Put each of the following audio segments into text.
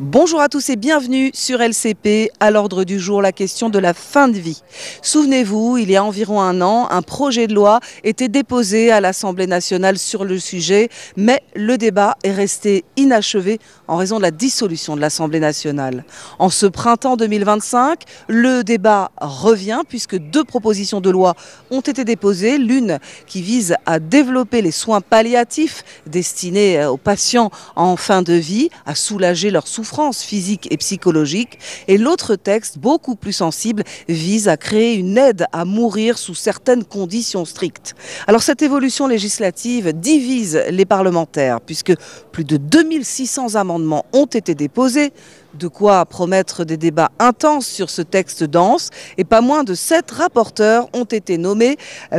Bonjour à tous et bienvenue sur LCP. À l'ordre du jour, la question de la fin de vie. Souvenez-vous, il y a environ un an, un projet de loi était déposé à l'Assemblée nationale sur le sujet, mais le débat est resté inachevé en raison de la dissolution de l'Assemblée nationale. En ce printemps 2025, le débat revient puisque deux propositions de loi ont été déposées. L'une qui vise à développer les soins palliatifs destinés aux patients en fin de vie, à soulager leurs souffrances physiques et psychologiques. Et l'autre texte, beaucoup plus sensible, vise à créer une aide à mourir sous certaines conditions strictes. Alors cette évolution législative divise les parlementaires puisque plus de 2600 amendements ont été déposés. De quoi promettre des débats intenses sur ce texte dense. Et pas moins de 7 rapporteurs ont été nommés.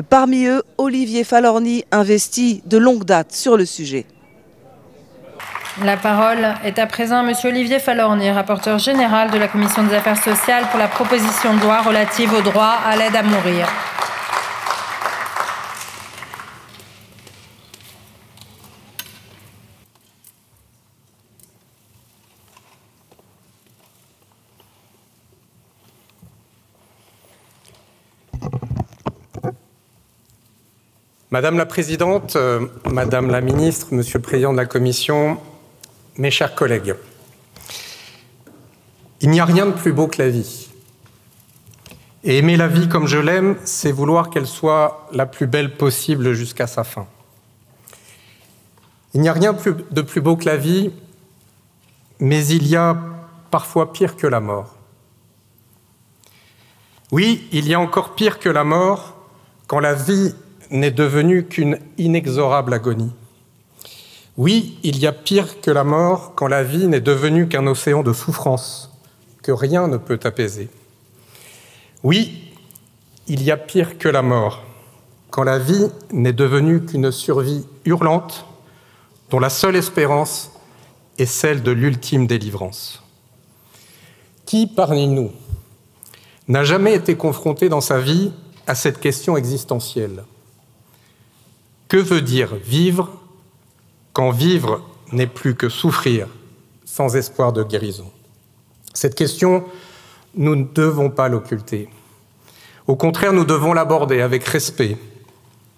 Parmi eux, Olivier Falorni, investi de longue date sur le sujet. La parole est à présent à Monsieur Olivier Falorni, rapporteur général de la Commission des Affaires sociales pour la proposition de loi relative au droit à l'aide à mourir. Madame la Présidente, Madame la Ministre, Monsieur le Président de la Commission, mes chers collègues, il n'y a rien de plus beau que la vie. Et aimer la vie comme je l'aime, c'est vouloir qu'elle soit la plus belle possible jusqu'à sa fin. Il n'y a rien de plus beau que la vie, mais il y a parfois pire que la mort. Oui, il y a encore pire que la mort quand la vie n'est devenue qu'une inexorable agonie. Oui, il y a pire que la mort quand la vie n'est devenue qu'un océan de souffrance que rien ne peut apaiser. Oui, il y a pire que la mort quand la vie n'est devenue qu'une survie hurlante dont la seule espérance est celle de l'ultime délivrance. Qui parmi nous n'a jamais été confronté dans sa vie à cette question existentielle ? Que veut dire vivre quand vivre n'est plus que souffrir sans espoir de guérison? Cette question, nous ne devons pas l'occulter. Au contraire, nous devons l'aborder avec respect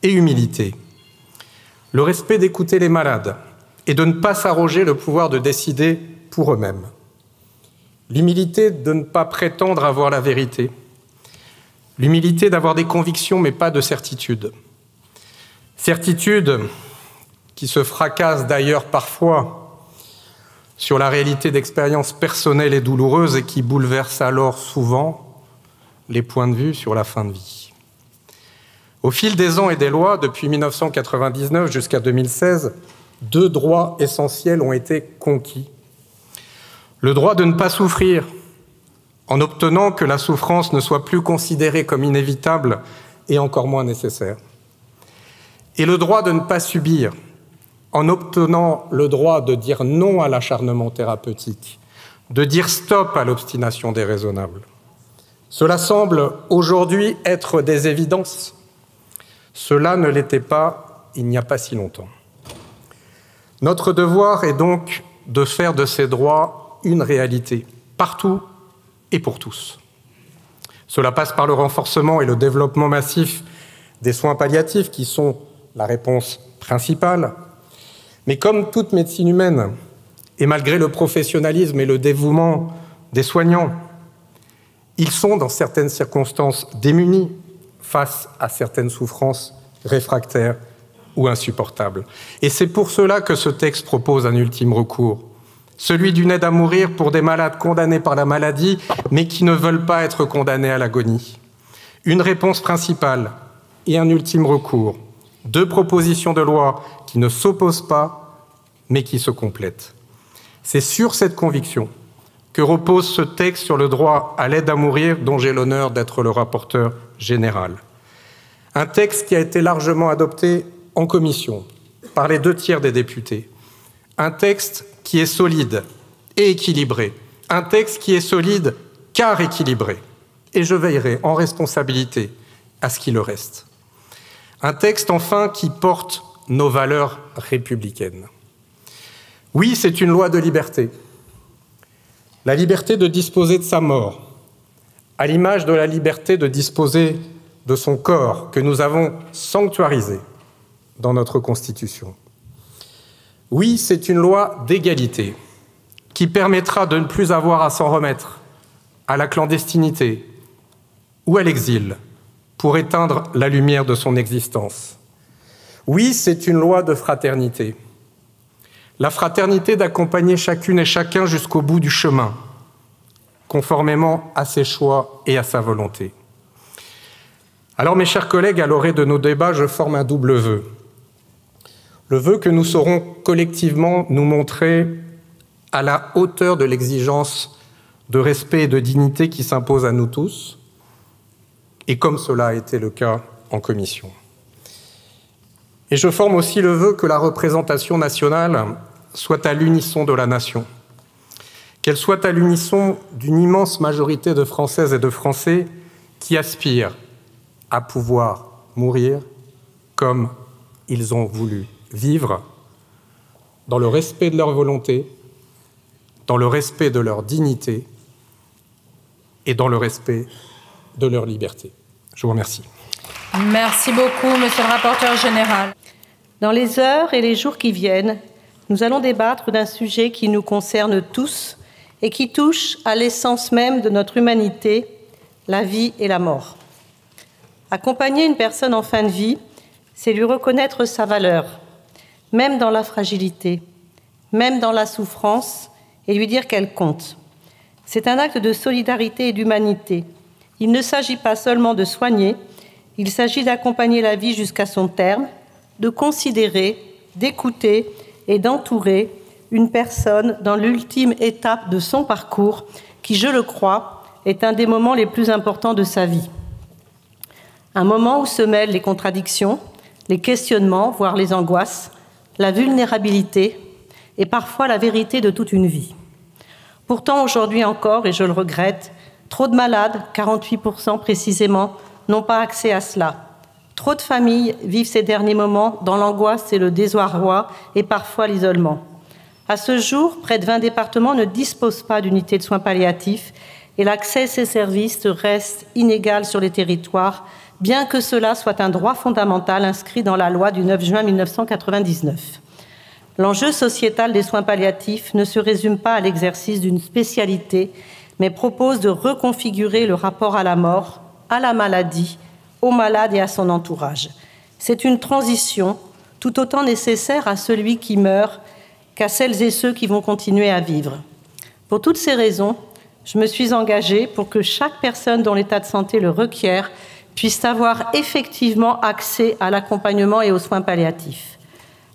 et humilité. Le respect d'écouter les malades et de ne pas s'arroger le pouvoir de décider pour eux-mêmes. L'humilité de ne pas prétendre avoir la vérité. L'humilité d'avoir des convictions mais pas de certitude. Certitude qui se fracasse d'ailleurs parfois sur la réalité d'expériences personnelles et douloureuses et qui bouleverse alors souvent les points de vue sur la fin de vie. Au fil des ans et des lois, depuis 1999 jusqu'à 2016, 2 droits essentiels ont été conquis. Le droit de ne pas souffrir, en obtenant que la souffrance ne soit plus considérée comme inévitable et encore moins nécessaire. Et le droit de ne pas subir, en obtenant le droit de dire non à l'acharnement thérapeutique, de dire stop à l'obstination déraisonnable. Cela semble aujourd'hui être des évidences. Cela ne l'était pas il n'y a pas si longtemps. Notre devoir est donc de faire de ces droits une réalité, partout et pour tous. Cela passe par le renforcement et le développement massif des soins palliatifs qui sont la réponse principale. Mais comme toute médecine humaine, et malgré le professionnalisme et le dévouement des soignants, ils sont dans certaines circonstances démunis face à certaines souffrances réfractaires ou insupportables. Et c'est pour cela que ce texte propose un ultime recours, celui d'une aide à mourir pour des malades condamnés par la maladie, mais qui ne veulent pas être condamnés à l'agonie. Une réponse principale et un ultime recours. 2 propositions de loi qui ne s'opposent pas, mais qui se complètent. C'est sur cette conviction que repose ce texte sur le droit à l'aide à mourir dont j'ai l'honneur d'être le rapporteur général. Un texte qui a été largement adopté en commission par les 2/3 des députés. Un texte qui est solide et équilibré. Un texte qui est solide car équilibré. Et je veillerai en responsabilité à ce qu'il le reste. Un texte, enfin, qui porte nos valeurs républicaines. Oui, c'est une loi de liberté. La liberté de disposer de sa mort, à l'image de la liberté de disposer de son corps que nous avons sanctuarisé dans notre Constitution. Oui, c'est une loi d'égalité qui permettra de ne plus avoir à s'en remettre à la clandestinité ou à l'exil pour éteindre la lumière de son existence. Oui, c'est une loi de fraternité. La fraternité d'accompagner chacune et chacun jusqu'au bout du chemin, conformément à ses choix et à sa volonté. Alors, mes chers collègues, à l'orée de nos débats, je forme un double vœu. Le vœu que nous saurons collectivement nous montrer à la hauteur de l'exigence de respect et de dignité qui s'impose à nous tous, et comme cela a été le cas en commission. Et je forme aussi le vœu que la représentation nationale soit à l'unisson de la nation, qu'elle soit à l'unisson d'une immense majorité de Françaises et de Français qui aspirent à pouvoir mourir comme ils ont voulu vivre, dans le respect de leur volonté, dans le respect de leur dignité et dans le respect de leur liberté. Je vous remercie. Merci beaucoup, Monsieur le rapporteur général. Dans les heures et les jours qui viennent, nous allons débattre d'un sujet qui nous concerne tous et qui touche à l'essence même de notre humanité, la vie et la mort. Accompagner une personne en fin de vie, c'est lui reconnaître sa valeur, même dans la fragilité, même dans la souffrance, et lui dire qu'elle compte. C'est un acte de solidarité et d'humanité. Il ne s'agit pas seulement de soigner, il s'agit d'accompagner la vie jusqu'à son terme, de considérer, d'écouter et d'entourer une personne dans l'ultime étape de son parcours qui, je le crois, est un des moments les plus importants de sa vie. Un moment où se mêlent les contradictions, les questionnements, voire les angoisses, la vulnérabilité et parfois la vérité de toute une vie. Pourtant, aujourd'hui encore, et je le regrette, trop de malades, 48% précisément, n'ont pas accès à cela. Trop de familles vivent ces derniers moments dans l'angoisse et le désarroi et parfois l'isolement. À ce jour, près de 20 départements ne disposent pas d'unités de soins palliatifs et l'accès à ces services reste inégal sur les territoires, bien que cela soit un droit fondamental inscrit dans la loi du 9 juin 1999. L'enjeu sociétal des soins palliatifs ne se résume pas à l'exercice d'une spécialité, mais propose de reconfigurer le rapport à la mort, à la maladie, au malade et à son entourage. C'est une transition tout autant nécessaire à celui qui meurt qu'à celles et ceux qui vont continuer à vivre. Pour toutes ces raisons, je me suis engagée pour que chaque personne dont l'état de santé le requiert puisse avoir effectivement accès à l'accompagnement et aux soins palliatifs.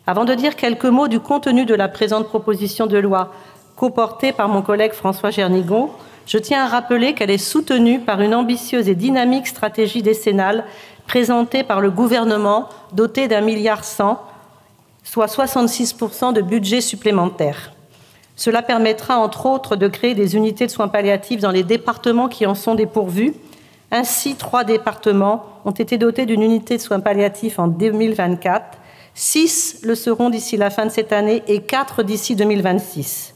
Avant de dire quelques mots du contenu de la présente proposition de loi co-portée par mon collègue François Gernigon, je tiens à rappeler qu'elle est soutenue par une ambitieuse et dynamique stratégie décennale présentée par le gouvernement, dotée d'1,1 milliard, soit 66% de budget supplémentaire. Cela permettra, entre autres, de créer des unités de soins palliatifs dans les départements qui en sont dépourvus. Ainsi, 3 départements ont été dotés d'une unité de soins palliatifs en 2024, 6 le seront d'ici la fin de cette année et 4 d'ici 2026.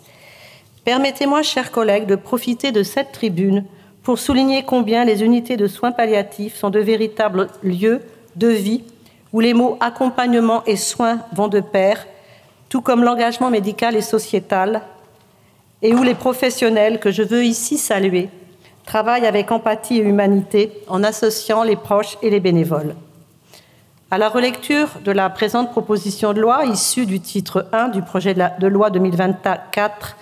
Permettez-moi, chers collègues, de profiter de cette tribune pour souligner combien les unités de soins palliatifs sont de véritables lieux de vie où les mots accompagnement et soins vont de pair, tout comme l'engagement médical et sociétal, et où les professionnels, que je veux ici saluer, travaillent avec empathie et humanité en associant les proches et les bénévoles. À la relecture de la présente proposition de loi, issue du titre 1 du projet de loi 2024,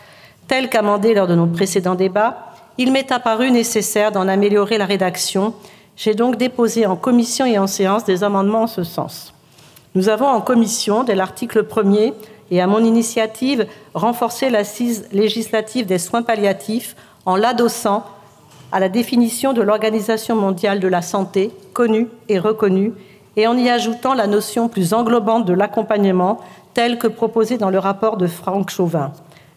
tel qu'amendé lors de nos précédents débats, il m'est apparu nécessaire d'en améliorer la rédaction. J'ai donc déposé en commission et en séance des amendements en ce sens. Nous avons en commission, dès l'article 1er et à mon initiative, renforcé l'assise législative des soins palliatifs en l'adossant à la définition de l'Organisation mondiale de la santé, connue et reconnue, et en y ajoutant la notion plus englobante de l'accompagnement, telle que proposée dans le rapport de Franck Chauvin.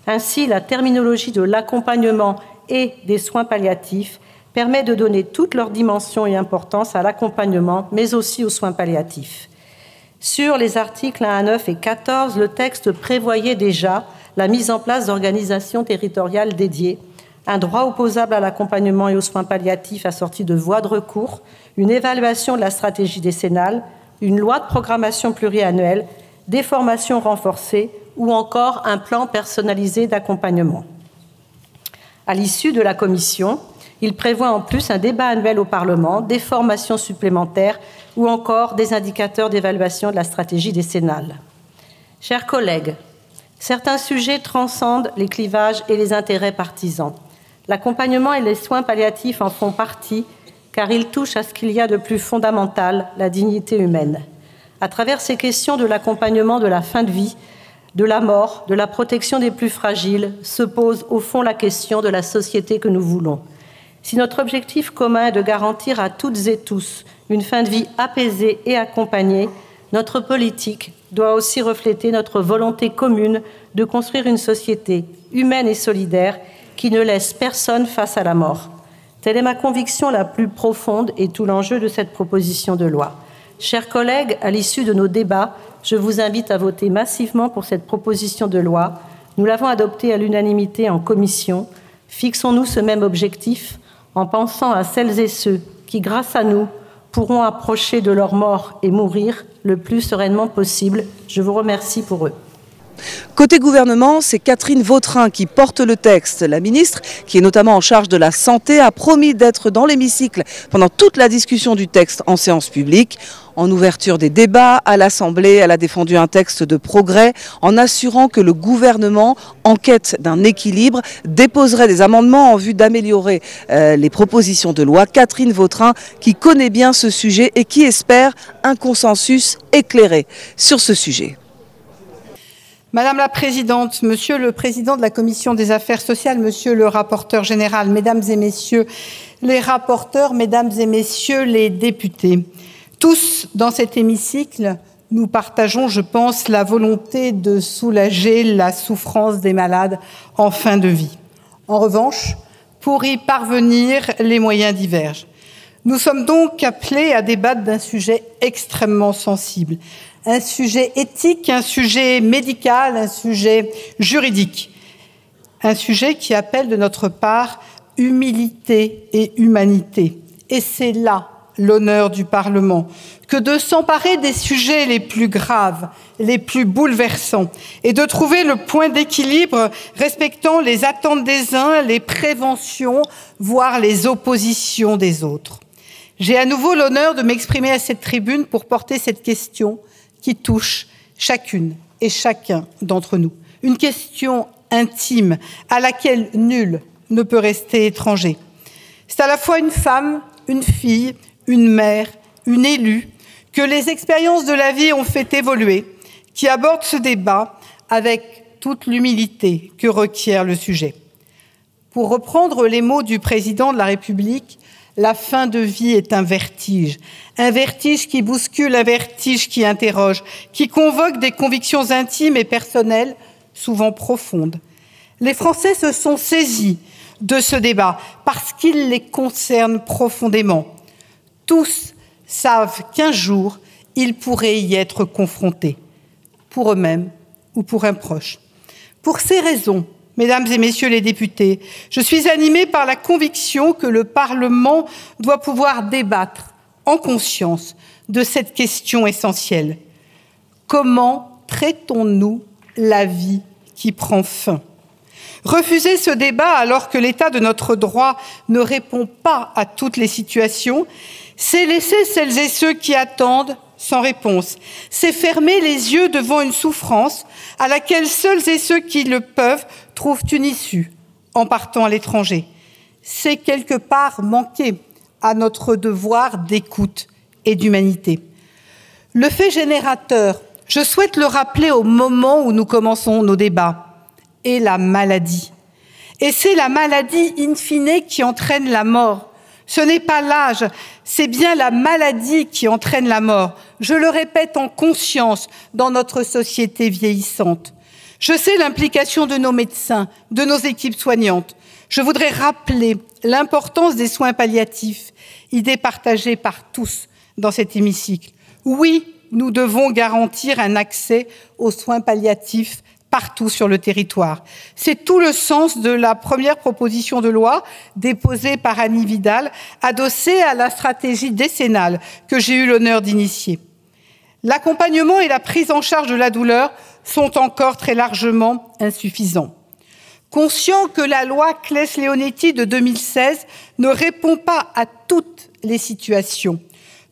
Ainsi, la terminologie de l'accompagnement et des soins palliatifs permet de donner toute leur dimension et importance à l'accompagnement, mais aussi aux soins palliatifs. Sur les articles 1 à 9 et 14, le texte prévoyait déjà la mise en place d'organisations territoriales dédiées, un droit opposable à l'accompagnement et aux soins palliatifs assorti de voies de recours, une évaluation de la stratégie décennale, une loi de programmation pluriannuelle, des formations renforcées ou encore un plan personnalisé d'accompagnement. À l'issue de la commission, il prévoit en plus un débat annuel au Parlement, des formations supplémentaires ou encore des indicateurs d'évaluation de la stratégie décennale. Chers collègues, certains sujets transcendent les clivages et les intérêts partisans. L'accompagnement et les soins palliatifs en font partie, car ils touchent à ce qu'il y a de plus fondamental, la dignité humaine. À travers ces questions de l'accompagnement de la fin de vie, de la mort, de la protection des plus fragiles, se pose au fond la question de la société que nous voulons. Si notre objectif commun est de garantir à toutes et tous une fin de vie apaisée et accompagnée, notre politique doit aussi refléter notre volonté commune de construire une société humaine et solidaire qui ne laisse personne face à la mort. Telle est ma conviction la plus profonde et tout l'enjeu de cette proposition de loi. Chers collègues, à l'issue de nos débats, je vous invite à voter massivement pour cette proposition de loi. Nous l'avons adoptée à l'unanimité en commission. Fixons-nous ce même objectif en pensant à celles et ceux qui, grâce à nous, pourront approcher de leur mort et mourir le plus sereinement possible. Je vous remercie pour eux. Côté gouvernement, c'est Catherine Vautrin qui porte le texte. La ministre, qui est notamment en charge de la santé, a promis d'être dans l'hémicycle pendant toute la discussion du texte en séance publique. En ouverture des débats à l'Assemblée, elle a défendu un texte de progrès en assurant que le gouvernement, en quête d'un équilibre, déposerait des amendements en vue d'améliorer les propositions de loi. Catherine Vautrin, qui connaît bien ce sujet et qui espère un consensus éclairé sur ce sujet. Madame la Présidente, Monsieur le Président de la Commission des Affaires sociales, Monsieur le rapporteur général, Mesdames et Messieurs les rapporteurs, Mesdames et Messieurs les députés, tous dans cet hémicycle, nous partageons, je pense, la volonté de soulager la souffrance des malades en fin de vie. En revanche, pour y parvenir, les moyens divergent. Nous sommes donc appelés à débattre d'un sujet extrêmement sensible, un sujet éthique, un sujet médical, un sujet juridique, un sujet qui appelle de notre part humilité et humanité. Et c'est là l'honneur du Parlement, que de s'emparer des sujets les plus graves, les plus bouleversants, et de trouver le point d'équilibre respectant les attentes des uns, les préventions, voire les oppositions des autres. J'ai à nouveau l'honneur de m'exprimer à cette tribune pour porter cette question qui touche chacune et chacun d'entre nous. Une question intime à laquelle nul ne peut rester étranger. C'est à la fois une femme, une fille, une mère, une élue, que les expériences de la vie ont fait évoluer, qui aborde ce débat avec toute l'humilité que requiert le sujet. Pour reprendre les mots du président de la République, la fin de vie est un vertige qui bouscule, un vertige qui interroge, qui convoque des convictions intimes et personnelles, souvent profondes. Les Français se sont saisis de ce débat parce qu'il les concerne profondément. Tous savent qu'un jour, ils pourraient y être confrontés, pour eux-mêmes ou pour un proche. Pour ces raisons, Mesdames et Messieurs les députés, je suis animée par la conviction que le Parlement doit pouvoir débattre en conscience de cette question essentielle. Comment traitons-nous la vie qui prend fin ? Refuser ce débat alors que l'état de notre droit ne répond pas à toutes les situations, c'est laisser celles et ceux qui attendent sans réponse. C'est fermer les yeux devant une souffrance à laquelle seuls et ceux qui le peuvent trouvent une issue en partant à l'étranger. C'est quelque part manquer à notre devoir d'écoute et d'humanité. Le fait générateur, je souhaite le rappeler au moment où nous commençons nos débats, est la maladie. Et c'est la maladie in fine qui entraîne la mort. Ce n'est pas l'âge, c'est bien la maladie qui entraîne la mort. Je le répète en conscience dans notre société vieillissante. Je sais l'implication de nos médecins, de nos équipes soignantes. Je voudrais rappeler l'importance des soins palliatifs, idée partagée par tous dans cet hémicycle. Oui, nous devons garantir un accès aux soins palliatifs partout sur le territoire. C'est tout le sens de la première proposition de loi déposée par Annie Vidal, adossée à la stratégie décennale que j'ai eu l'honneur d'initier. L'accompagnement et la prise en charge de la douleur sont encore très largement insuffisants. Conscient que la loi Claes-Leonetti de 2016 ne répond pas à toutes les situations,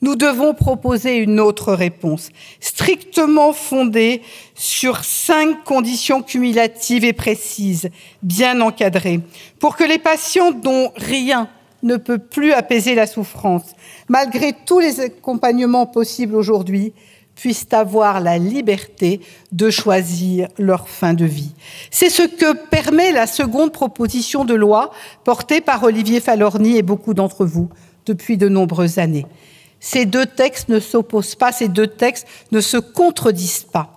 nous devons proposer une autre réponse, strictement fondée sur 5 conditions cumulatives et précises, bien encadrées, pour que les patients dont rien ne peut plus apaiser la souffrance, malgré tous les accompagnements possibles aujourd'hui, puissent avoir la liberté de choisir leur fin de vie. C'est ce que permet la seconde proposition de loi portée par Olivier Falorni et beaucoup d'entre vous depuis de nombreuses années. Ces 2 textes ne s'opposent pas, ces 2 textes ne se contredisent pas.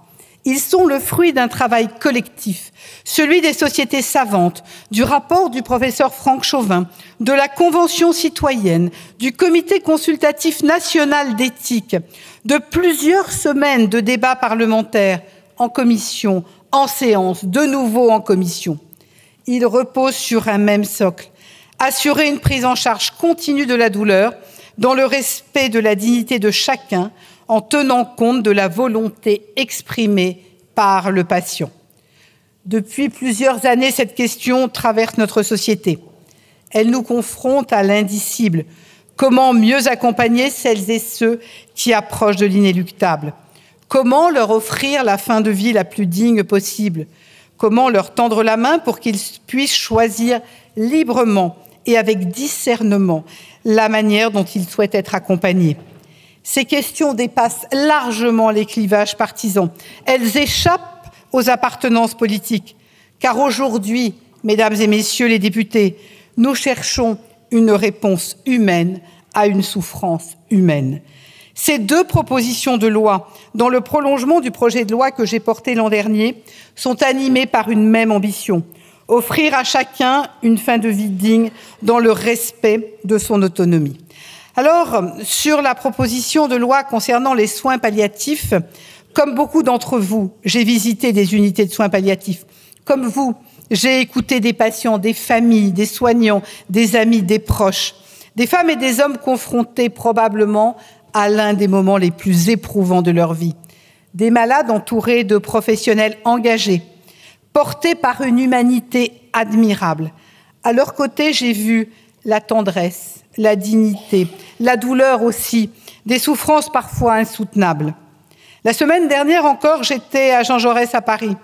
Ils sont le fruit d'un travail collectif, celui des sociétés savantes, du rapport du professeur Franck Chauvin, de la Convention citoyenne, du Comité consultatif national d'éthique, de plusieurs semaines de débats parlementaires en commission, en séance, de nouveau en commission. Ils reposent sur un même socle, assurer une prise en charge continue de la douleur, dans le respect de la dignité de chacun, en tenant compte de la volonté exprimée par le patient. Depuis plusieurs années, cette question traverse notre société. Elle nous confronte à l'indicible. Comment mieux accompagner celles et ceux qui approchent de l'inéluctable? Comment leur offrir la fin de vie la plus digne possible? Comment leur tendre la main pour qu'ils puissent choisir librement et avec discernement la manière dont ils souhaitent être accompagnés? Ces questions dépassent largement les clivages partisans. Elles échappent aux appartenances politiques. Car aujourd'hui, mesdames et messieurs les députés, nous cherchons une réponse humaine à une souffrance humaine. Ces 2 propositions de loi, dans le prolongement du projet de loi que j'ai porté l'an dernier, sont animées par une même ambition: offrir à chacun une fin de vie digne dans le respect de son autonomie. Alors, sur la proposition de loi concernant les soins palliatifs, comme beaucoup d'entre vous, j'ai visité des unités de soins palliatifs. Comme vous, j'ai écouté des patients, des familles, des soignants, des amis, des proches, des femmes et des hommes confrontés probablement à l'un des moments les plus éprouvants de leur vie. Des malades entourés de professionnels engagés, portés par une humanité admirable. À leur côté, j'ai vu la tendresse, la dignité, la douleur aussi, des souffrances parfois insoutenables. La semaine dernière encore, j'étais à Jean Jaurès à Paris,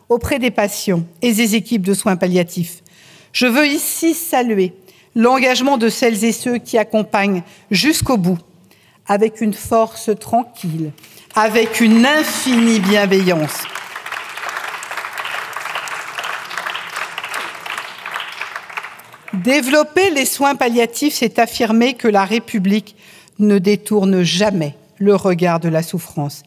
auprès des patients et des équipes de soins palliatifs. Je veux ici saluer l'engagement de celles et ceux qui accompagnent jusqu'au bout, avec une force tranquille, avec une infinie bienveillance. Développer les soins palliatifs, c'est affirmer que la République ne détourne jamais le regard de la souffrance.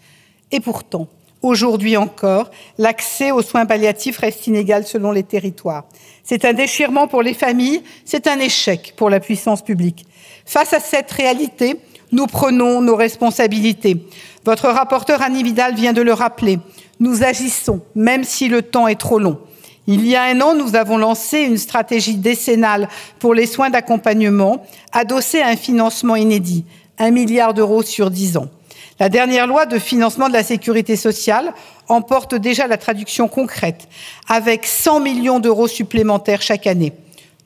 Et pourtant, aujourd'hui encore, l'accès aux soins palliatifs reste inégal selon les territoires. C'est un déchirement pour les familles, c'est un échec pour la puissance publique. Face à cette réalité, nous prenons nos responsabilités. Votre rapporteur Annie Vidal vient de le rappeler. Nous agissons, même si le temps est trop long. Il y a 1 an, nous avons lancé une stratégie décennale pour les soins d'accompagnement, adossée à un financement inédit, 1 milliard d'euros sur 10 ans. La dernière loi de financement de la sécurité sociale en porte déjà la traduction concrète, avec 100 millions d'euros supplémentaires chaque année.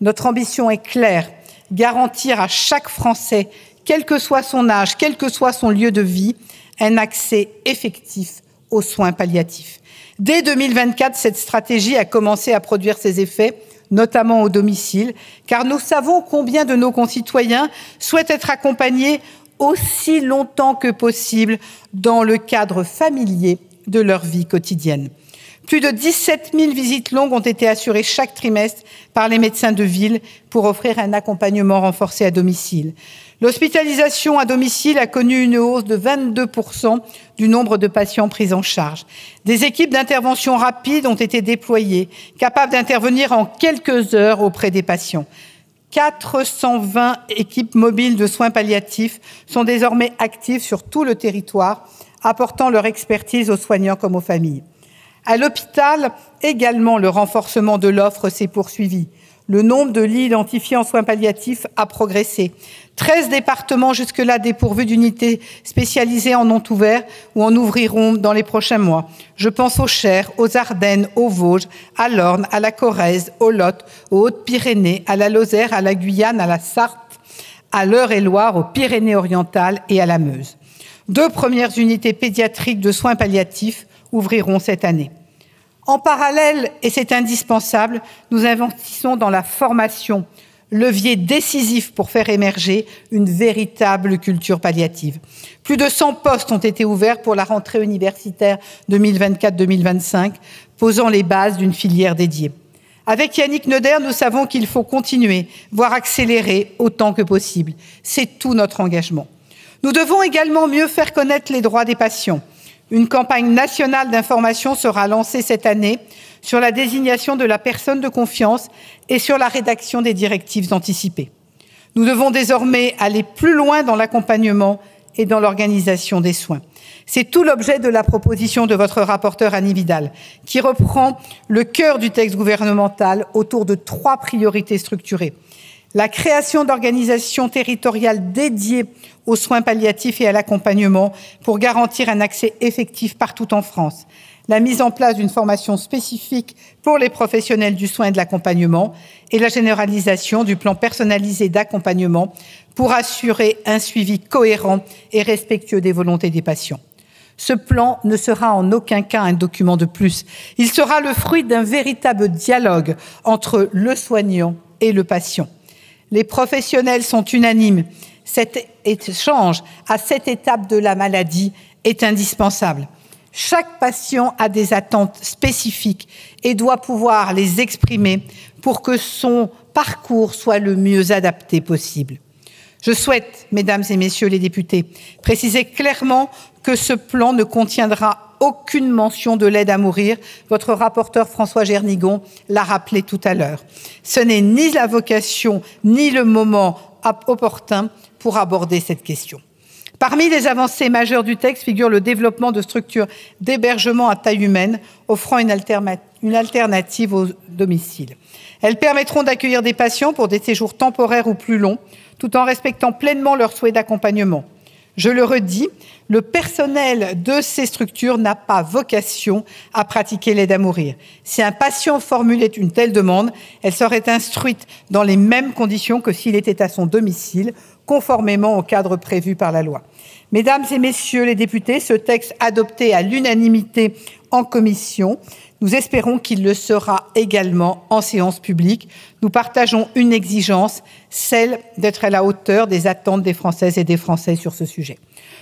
Notre ambition est claire, garantir à chaque Français, quel que soit son âge, quel que soit son lieu de vie, un accès effectif aux soins palliatifs. Dès 2024, cette stratégie a commencé à produire ses effets, notamment au domicile, car nous savons combien de nos concitoyens souhaitent être accompagnés aussi longtemps que possible dans le cadre familier de leur vie quotidienne. Plus de 17 000 visites longues ont été assurées chaque trimestre par les médecins de ville pour offrir un accompagnement renforcé à domicile. L'hospitalisation à domicile a connu une hausse de 22% du nombre de patients pris en charge. Des équipes d'intervention rapide ont été déployées, capables d'intervenir en quelques heures auprès des patients. 420 équipes mobiles de soins palliatifs sont désormais actives sur tout le territoire, apportant leur expertise aux soignants comme aux familles. À l'hôpital, également, le renforcement de l'offre s'est poursuivi. Le nombre de lits identifiés en soins palliatifs a progressé. 13 départements jusque-là dépourvus d'unités spécialisées en ont ouvert ou en ouvriront dans les prochains mois. Je pense au Cher, aux Ardennes, aux Vosges, à l'Orne, à la Corrèze, au Lot, aux Hautes-Pyrénées, à la Lozère, à la Guyane, à la Sarthe, à l'Eure-et-Loire, aux Pyrénées-Orientales et à la Meuse. 2 premières unités pédiatriques de soins palliatifs ouvriront cette année. En parallèle, et c'est indispensable, nous investissons dans la formation, levier décisif pour faire émerger une véritable culture palliative. Plus de 100 postes ont été ouverts pour la rentrée universitaire 2024-2025, posant les bases d'une filière dédiée. Avec Yannick Neuder, nous savons qu'il faut continuer, voire accélérer autant que possible. C'est tout notre engagement. Nous devons également mieux faire connaître les droits des patients. Une campagne nationale d'information sera lancée cette année sur la désignation de la personne de confiance et sur la rédaction des directives anticipées. Nous devons désormais aller plus loin dans l'accompagnement et dans l'organisation des soins. C'est tout l'objet de la proposition de votre rapporteur Annie Vidal, qui reprend le cœur du texte gouvernemental autour de 3 priorités structurées. La création d'organisations territoriales dédiées aux soins palliatifs et à l'accompagnement pour garantir un accès effectif partout en France. La mise en place d'une formation spécifique pour les professionnels du soin et de l'accompagnement et la généralisation du plan personnalisé d'accompagnement pour assurer un suivi cohérent et respectueux des volontés des patients. Ce plan ne sera en aucun cas un document de plus. Il sera le fruit d'un véritable dialogue entre le soignant et le patient. Les professionnels sont unanimes. Cet échange à cette étape de la maladie est indispensable. Chaque patient a des attentes spécifiques et doit pouvoir les exprimer pour que son parcours soit le mieux adapté possible. Je souhaite, mesdames et messieurs les députés, préciser clairement que ce plan ne contiendra aucune mention de l'aide à mourir. Votre rapporteur François Gernigon l'a rappelé tout à l'heure. Ce n'est ni la vocation ni le moment opportun pour aborder cette question. Parmi les avancées majeures du texte figure le développement de structures d'hébergement à taille humaine, offrant une alternative au domicile. Elles permettront d'accueillir des patients pour des séjours temporaires ou plus longs, tout en respectant pleinement leurs souhaits d'accompagnement. Je le redis, le personnel de ces structures n'a pas vocation à pratiquer l'aide à mourir. Si un patient formulait une telle demande, elle serait instruite dans les mêmes conditions que s'il était à son domicile, conformément au cadre prévu par la loi. Mesdames et messieurs les députés, ce texte adopté à l'unanimité en commission, nous espérons qu'il le sera également en séance publique. Nous partageons une exigence, celle d'être à la hauteur des attentes des Françaises et des Français sur ce sujet.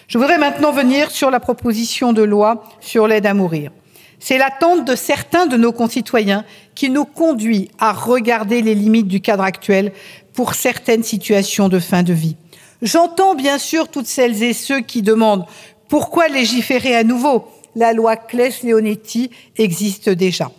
Je voudrais maintenant venir sur la proposition de loi sur l'aide à mourir. C'est l'attente de certains de nos concitoyens qui nous conduit à regarder les limites du cadre actuel pour certaines situations de fin de vie. J'entends bien sûr toutes celles et ceux qui demandent pourquoi légiférer à nouveau. La loi Claeys-Leonetti existe déjà.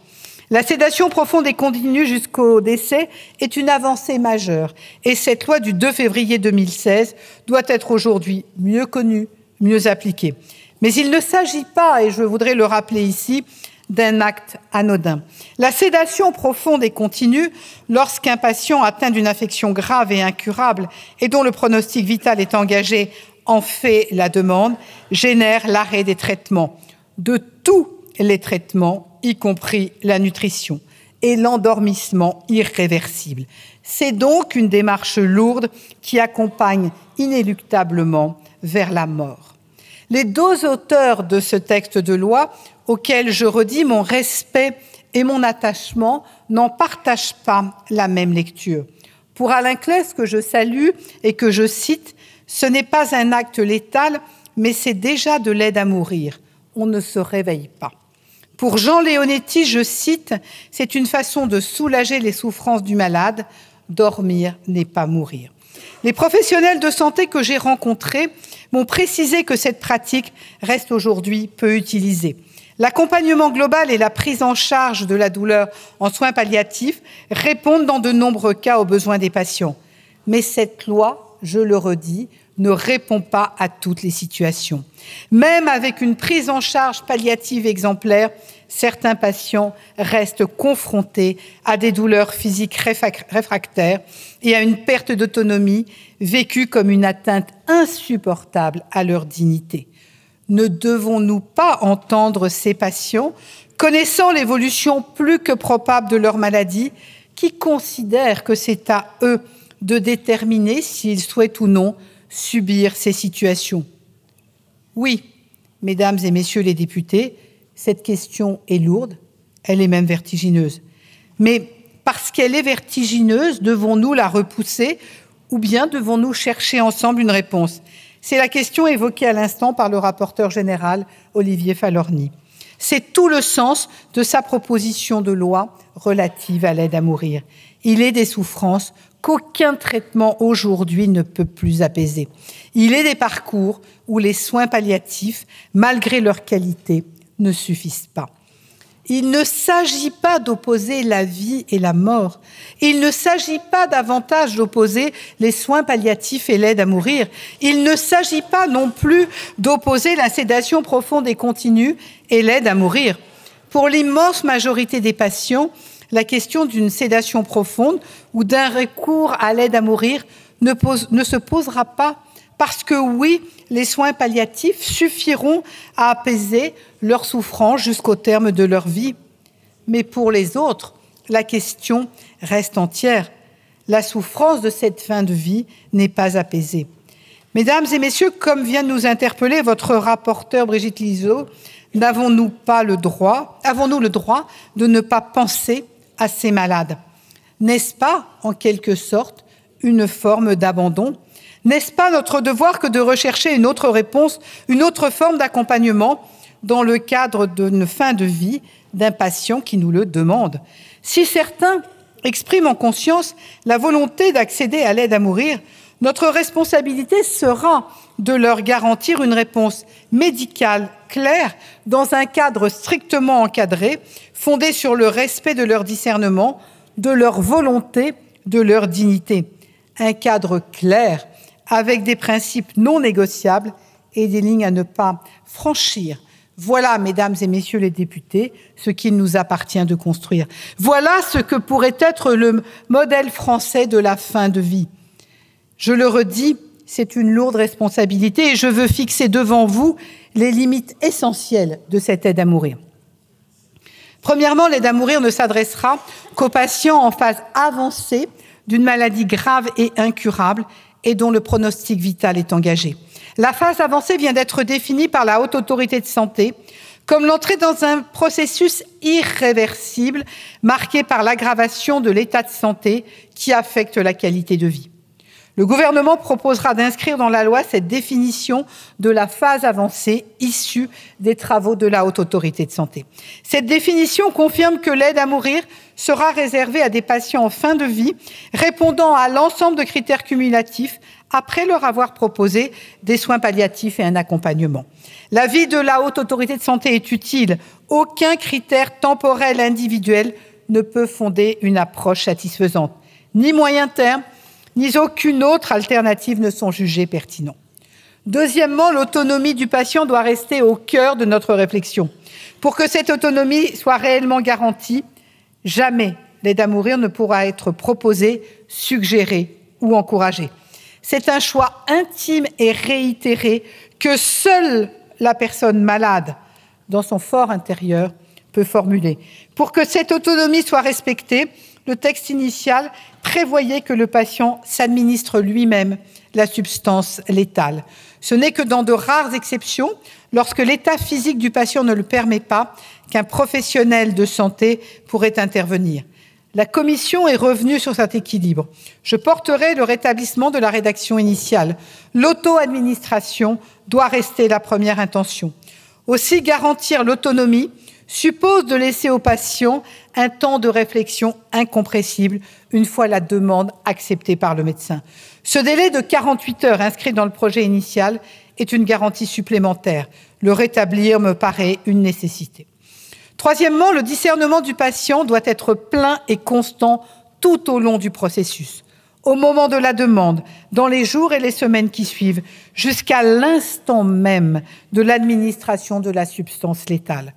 La sédation profonde et continue jusqu'au décès est une avancée majeure et cette loi du 2 février 2016 doit être aujourd'hui mieux connue, mieux appliquée. Mais il ne s'agit pas, et je voudrais le rappeler ici, d'un acte anodin. La sédation profonde et continue, lorsqu'un patient atteint d'une affection grave et incurable et dont le pronostic vital est engagé en fait la demande, génère l'arrêt des traitements, de tous les traitements, y compris la nutrition, et l'endormissement irréversible. C'est donc une démarche lourde qui accompagne inéluctablement vers la mort. Les 2 auteurs de ce texte de loi, auxquels je redis mon respect et mon attachement, n'en partagent pas la même lecture. Pour Alain Claeys, que je salue et que je cite, ce n'est pas un acte létal, mais c'est déjà de l'aide à mourir. On ne se réveille pas. Pour Jean Leonetti, je cite, « C'est une façon de soulager les souffrances du malade. Dormir n'est pas mourir. » Les professionnels de santé que j'ai rencontrés m'ont précisé que cette pratique reste aujourd'hui peu utilisée. L'accompagnement global et la prise en charge de la douleur en soins palliatifs répondent dans de nombreux cas aux besoins des patients. Mais cette loi, je le redis, ne répond pas à toutes les situations. Même avec une prise en charge palliative exemplaire, certains patients restent confrontés à des douleurs physiques réfractaires et à une perte d'autonomie vécue comme une atteinte insupportable à leur dignité. Ne devons-nous pas entendre ces patients, connaissant l'évolution plus que probable de leur maladie, qui considèrent que c'est à eux de déterminer s'ils souhaitent ou non subir ces situations? Oui, mesdames et messieurs les députés, cette question est lourde, elle est même vertigineuse. Mais parce qu'elle est vertigineuse, devons-nous la repousser ou bien devons-nous chercher ensemble une réponse? C'est la question évoquée à l'instant par le rapporteur général Olivier Falorni. C'est tout le sens de sa proposition de loi relative à l'aide à mourir. Il est des souffrances qu'aucun traitement aujourd'hui ne peut plus apaiser. Il est des parcours où les soins palliatifs, malgré leur qualité, ne suffisent pas. Il ne s'agit pas d'opposer la vie et la mort. Il ne s'agit pas davantage d'opposer les soins palliatifs et l'aide à mourir. Il ne s'agit pas non plus d'opposer la sédation profonde et continue et l'aide à mourir. Pour l'immense majorité des patients, la question d'une sédation profonde ou d'un recours à l'aide à mourir ne se posera pas parce que oui, les soins palliatifs suffiront à apaiser leur souffrance jusqu'au terme de leur vie. Mais pour les autres, la question reste entière. La souffrance de cette fin de vie n'est pas apaisée. Mesdames et messieurs, comme vient de nous interpeller votre rapporteur Brigitte Liso, avons-nous le droit de ne pas penser à ces malades? N'est-ce pas, en quelque sorte, une forme d'abandon? N'est-ce pas notre devoir que de rechercher une autre réponse, une autre forme d'accompagnement dans le cadre d'une fin de vie d'un patient qui nous le demande? Si certains expriment en conscience la volonté d'accéder à l'aide à mourir, notre responsabilité sera de leur garantir une réponse médicale claire dans un cadre strictement encadré, fondé sur le respect de leur discernement, de leur volonté, de leur dignité. Un cadre clair avec des principes non négociables et des lignes à ne pas franchir. Voilà, mesdames et messieurs les députés, ce qu'il nous appartient de construire. Voilà ce que pourrait être le modèle français de la fin de vie. Je le redis, c'est une lourde responsabilité et je veux fixer devant vous les limites essentielles de cette aide à mourir. Premièrement, l'aide à mourir ne s'adressera qu'aux patients en phase avancée d'une maladie grave et incurable et dont le pronostic vital est engagé. La phase avancée vient d'être définie par la Haute Autorité de Santé comme l'entrée dans un processus irréversible marqué par l'aggravation de l'état de santé qui affecte la qualité de vie. Le gouvernement proposera d'inscrire dans la loi cette définition de la phase avancée issue des travaux de la Haute Autorité de Santé. Cette définition confirme que l'aide à mourir sera réservée à des patients en fin de vie, répondant à l'ensemble de critères cumulatifs après leur avoir proposé des soins palliatifs et un accompagnement. L'avis de la Haute Autorité de Santé est utile. Aucun critère temporel individuel ne peut fonder une approche satisfaisante. Ni moyen terme, ni aucune autre alternative ne sont jugées pertinentes. Deuxièmement, l'autonomie du patient doit rester au cœur de notre réflexion. Pour que cette autonomie soit réellement garantie, jamais l'aide à mourir ne pourra être proposée, suggérée ou encouragée. C'est un choix intime et réitéré que seule la personne malade, dans son fort intérieur, peut formuler. Pour que cette autonomie soit respectée, le texte initial prévoyait que le patient s'administre lui-même la substance létale. Ce n'est que dans de rares exceptions, lorsque l'état physique du patient ne le permet pas, qu'un professionnel de santé pourrait intervenir. La Commission est revenue sur cet équilibre. Je porterai le rétablissement de la rédaction initiale. L'auto-administration doit rester la première intention. Aussi, garantir l'autonomie suppose de laisser au patient un temps de réflexion incompressible une fois la demande acceptée par le médecin. Ce délai de 48 heures inscrit dans le projet initial est une garantie supplémentaire. Le rétablir me paraît une nécessité. Troisièmement, le discernement du patient doit être plein et constant tout au long du processus. au moment de la demande, dans les jours et les semaines qui suivent, jusqu'à l'instant même de l'administration de la substance létale.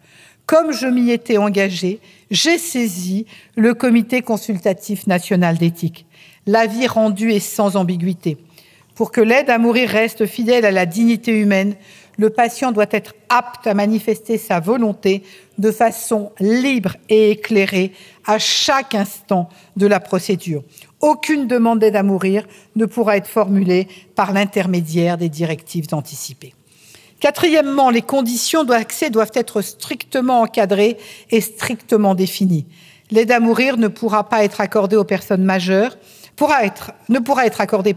Comme je m'y étais engagée, j'ai saisi le Comité consultatif national d'éthique. L'avis rendu est sans ambiguïté. Pour que l'aide à mourir reste fidèle à la dignité humaine, le patient doit être apte à manifester sa volonté de façon libre et éclairée à chaque instant de la procédure. Aucune demande d'aide à mourir ne pourra être formulée par l'intermédiaire des directives anticipées. Quatrièmement, les conditions d'accès doivent être strictement encadrées et strictement définies. L'aide à mourir ne pourra pas être accordée aux personnes majeures, ne pourra être accordée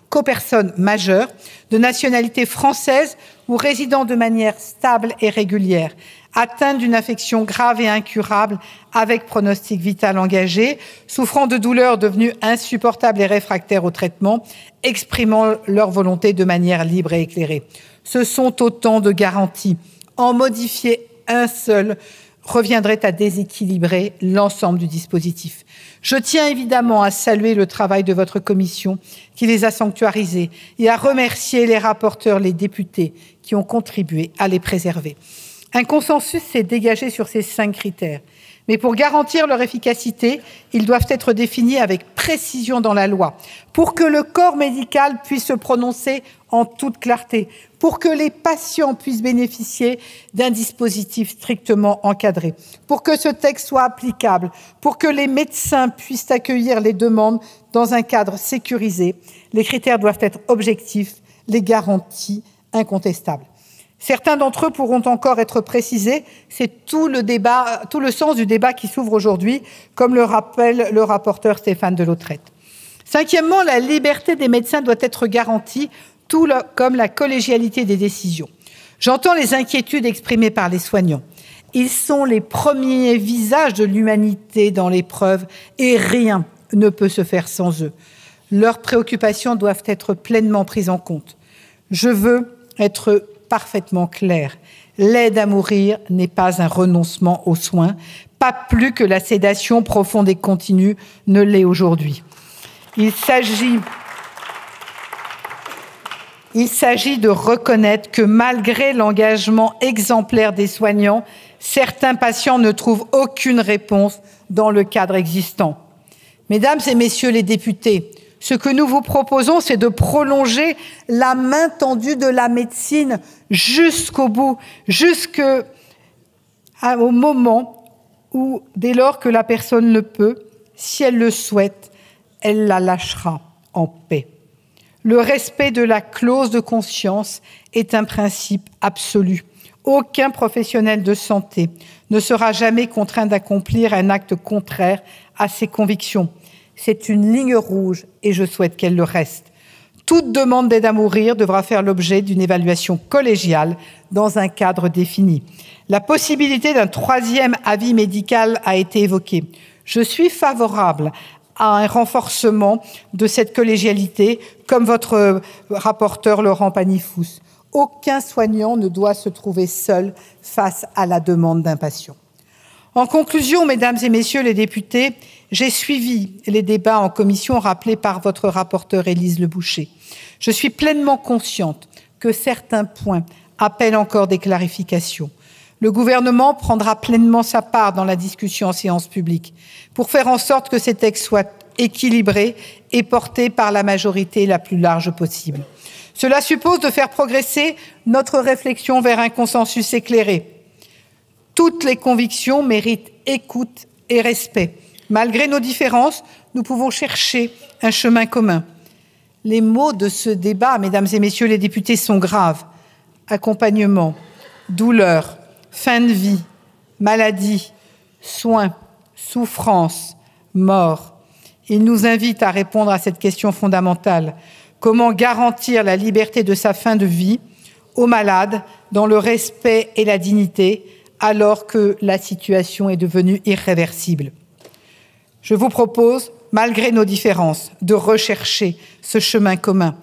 qu'aux personnes majeures de nationalité française ou résidant de manière stable et régulière, atteintes d'une affection grave et incurable avec pronostic vital engagé, souffrant de douleurs devenues insupportables et réfractaires au traitement, exprimant leur volonté de manière libre et éclairée. Ce sont autant de garanties. En modifier un seul reviendrait à déséquilibrer l'ensemble du dispositif. Je tiens évidemment à saluer le travail de votre commission qui les a sanctuarisés et à remercier les rapporteurs, les députés qui ont contribué à les préserver. Un consensus s'est dégagé sur ces 5 critères. Mais pour garantir leur efficacité, ils doivent être définis avec précision dans la loi, pour que le corps médical puisse se prononcer en toute clarté, pour que les patients puissent bénéficier d'un dispositif strictement encadré, pour que ce texte soit applicable, pour que les médecins puissent accueillir les demandes dans un cadre sécurisé. Les critères doivent être objectifs, les garanties incontestables. Certains d'entre eux pourront encore être précisés. C'est tout le sens du débat qui s'ouvre aujourd'hui, comme le rappelle le rapporteur Stéphane Delautrette. Cinquièmement, la liberté des médecins doit être garantie, tout comme la collégialité des décisions. J'entends les inquiétudes exprimées par les soignants. Ils sont les premiers visages de l'humanité dans l'épreuve et rien ne peut se faire sans eux. Leurs préoccupations doivent être pleinement prises en compte. Je veux être parfaitement clair. L'aide à mourir n'est pas un renoncement aux soins, pas plus que la sédation profonde et continue ne l'est aujourd'hui. Il s'agit de reconnaître que malgré l'engagement exemplaire des soignants, certains patients ne trouvent aucune réponse dans le cadre existant. Mesdames et messieurs les députés, ce que nous vous proposons, c'est de prolonger la main tendue de la médecine jusqu'au bout, jusqu'au moment où, dès lors que la personne le peut, si elle le souhaite, elle la lâchera en paix. Le respect de la clause de conscience est un principe absolu. Aucun professionnel de santé ne sera jamais contraint d'accomplir un acte contraire à ses convictions. C'est une ligne rouge et je souhaite qu'elle le reste. Toute demande d'aide à mourir devra faire l'objet d'une évaluation collégiale dans un cadre défini. La possibilité d'un 3e avis médical a été évoquée. Je suis favorable à un renforcement de cette collégialité, comme votre rapporteur Laurent Panifous. Aucun soignant ne doit se trouver seul face à la demande d'un patient. En conclusion, mesdames et messieurs les députés, j'ai suivi les débats en commission rappelés par votre rapporteur Élise Leboucher. Je suis pleinement consciente que certains points appellent encore des clarifications. Le gouvernement prendra pleinement sa part dans la discussion en séance publique pour faire en sorte que ces textes soient équilibrés et portés par la majorité la plus large possible. Cela suppose de faire progresser notre réflexion vers un consensus éclairé. Toutes les convictions méritent écoute et respect. Malgré nos différences, nous pouvons chercher un chemin commun. Les mots de ce débat, mesdames et messieurs les députés, sont graves. Accompagnement, douleur, fin de vie, maladie, soins, souffrance, mort. Ils nous invitent à répondre à cette question fondamentale. Comment garantir la liberté de sa fin de vie aux malades dans le respect et la dignité alors que la situation est devenue irréversible? Je vous propose, malgré nos différences, de rechercher ce chemin commun,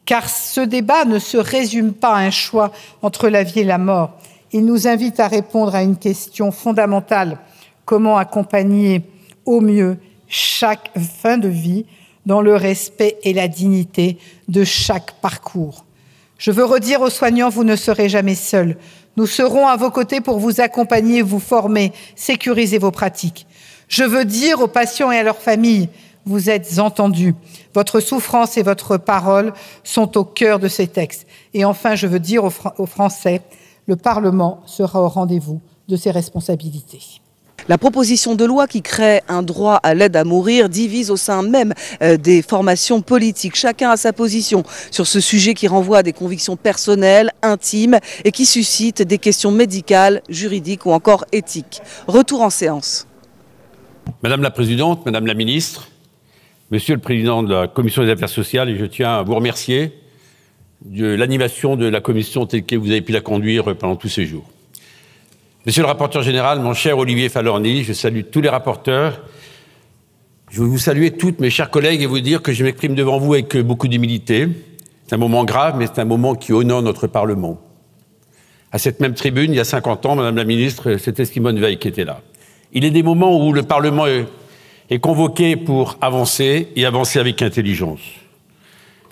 car ce débat ne se résume pas à un choix entre la vie et la mort. Il nous invite à répondre à une question fondamentale. Comment accompagner au mieux chaque fin de vie dans le respect et la dignité de chaque parcours. Je veux redire aux soignants, vous ne serez jamais seuls. Nous serons à vos côtés pour vous accompagner, vous former, sécuriser vos pratiques. Je veux dire aux patients et à leurs familles, vous êtes entendus. Votre souffrance et votre parole sont au cœur de ces textes. Et enfin, je veux dire aux Français, le Parlement sera au rendez-vous de ses responsabilités. La proposition de loi qui crée un droit à l'aide à mourir divise au sein même des formations politiques. Chacun a sa position sur ce sujet qui renvoie à des convictions personnelles, intimes et qui suscite des questions médicales, juridiques ou encore éthiques. Retour en séance. Madame la Présidente, Madame la Ministre, Monsieur le Président de la Commission des Affaires sociales, et je tiens à vous remercier de l'animation de la Commission telle que vous avez pu la conduire pendant tous ces jours. Monsieur le rapporteur général, mon cher Olivier Falorni, je salue tous les rapporteurs. Je veux vous saluer toutes mes chers collègues et vous dire que je m'exprime devant vous avec beaucoup d'humilité. C'est un moment grave, mais c'est un moment qui honore notre Parlement. À cette même tribune, il y a 50 ans, Madame la Ministre, c'était Simone Veil qui était là. Il est des moments où le Parlement est convoqué pour avancer et avancer avec intelligence.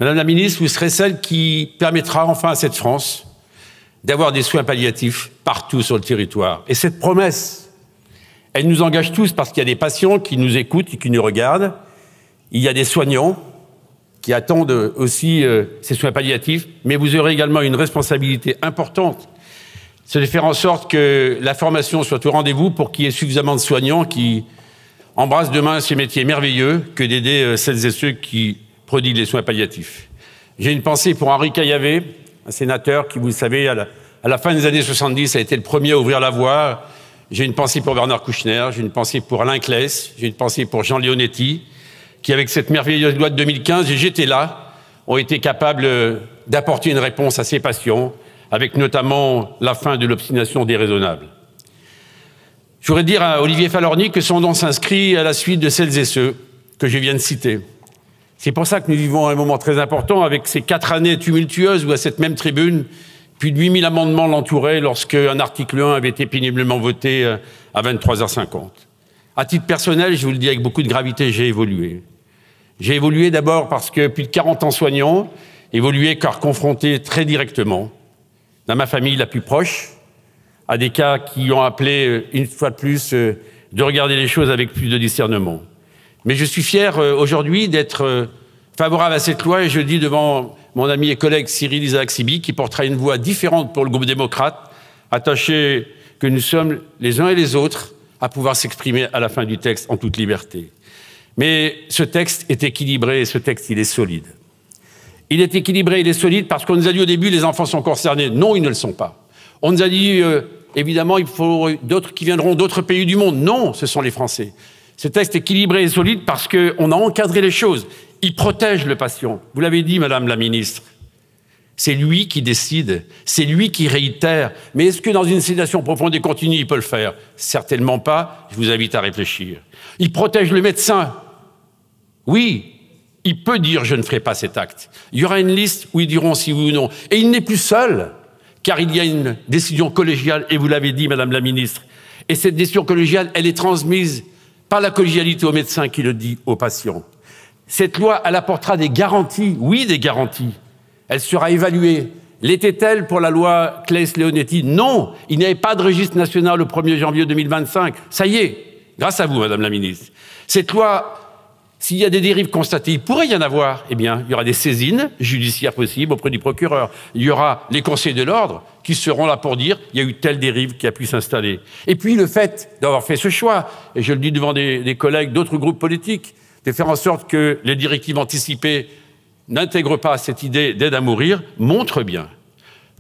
Madame la Ministre, vous serez celle qui permettra enfin à cette France d'avoir des soins palliatifs partout sur le territoire. Et cette promesse, elle nous engage tous parce qu'il y a des patients qui nous écoutent et qui nous regardent. Il y a des soignants qui attendent aussi ces soins palliatifs, mais vous aurez également une responsabilité importante, c'est de faire en sorte que la formation soit au rendez-vous pour qu'il y ait suffisamment de soignants qui embrassent demain ces métiers merveilleux que d'aider celles et ceux qui prodiguent les soins palliatifs. J'ai une pensée pour Henri Caillavet, un sénateur qui, vous le savez, à la fin des années 70, a été le premier à ouvrir la voie. J'ai une pensée pour Bernard Kouchner, j'ai une pensée pour Alain Claes, j'ai une pensée pour Jean Leonetti, qui, avec cette merveilleuse loi de 2015, et j'étais là, ont été capables d'apporter une réponse à ces patients, avec notamment la fin de l'obstination déraisonnable. Je voudrais dire à Olivier Falorni que son nom s'inscrit à la suite de celles et ceux que je viens de citer. C'est pour ça que nous vivons un moment très important avec ces 4 années tumultueuses où à cette même tribune, plus de 8000 amendements l'entouraient lorsque un article 1 avait été péniblement voté à 23h50. À titre personnel, je vous le dis avec beaucoup de gravité, j'ai évolué. J'ai évolué d'abord parce que plus de 40 ans soignants, évolué car confronté très directement, dans ma famille la plus proche, à des cas qui ont appelé une fois de plus de regarder les choses avec plus de discernement. Mais je suis fier aujourd'hui d'être favorable à cette loi et je dis devant mon ami et collègue Cyril Isaac Sibi qui portera une voix différente pour le groupe démocrate, attaché que nous sommes les uns et les autres à pouvoir s'exprimer à la fin du texte en toute liberté. Mais ce texte est équilibré et ce texte, il est solide. Il est équilibré, il est solide parce qu'on nous a dit au début les enfants sont concernés. Non, ils ne le sont pas. On nous a dit évidemment il faut d'autres qui viendront d'autres pays du monde. Non, ce sont les Français. Ce texte est équilibré et solide parce qu'on a encadré les choses. Il protège le patient. Vous l'avez dit, Madame la Ministre. C'est lui qui décide, c'est lui qui réitère. Mais est-ce que dans une sédation profonde et continue, il peut le faire? Certainement pas. Je vous invite à réfléchir. Il protège le médecin. Oui, il peut dire « je ne ferai pas cet acte ». Il y aura une liste où ils diront si oui ou non. Et il n'est plus seul, car il y a une décision collégiale, et vous l'avez dit, Madame la Ministre. Et cette décision collégiale, elle est transmise par la collégialité au médecin qui le dit aux patients. Cette loi, elle apportera des garanties, oui, des garanties. Elle sera évaluée. L'était-elle pour la loi Claes-Leonetti? Non, il n'y avait pas de registre national le 1er janvier 2025. Ça y est, grâce à vous, Madame la Ministre. Cette loi, s'il y a des dérives constatées, il pourrait y en avoir. Eh bien, il y aura des saisines judiciaires possibles auprès du procureur. Il y aura les conseils de l'ordre qui seront là pour dire il y a eu telle dérive qui a pu s'installer. Et puis le fait d'avoir fait ce choix, et je le dis devant des collègues d'autres groupes politiques, de faire en sorte que les directives anticipées n'intègrent pas cette idée d'aide à mourir, montre bien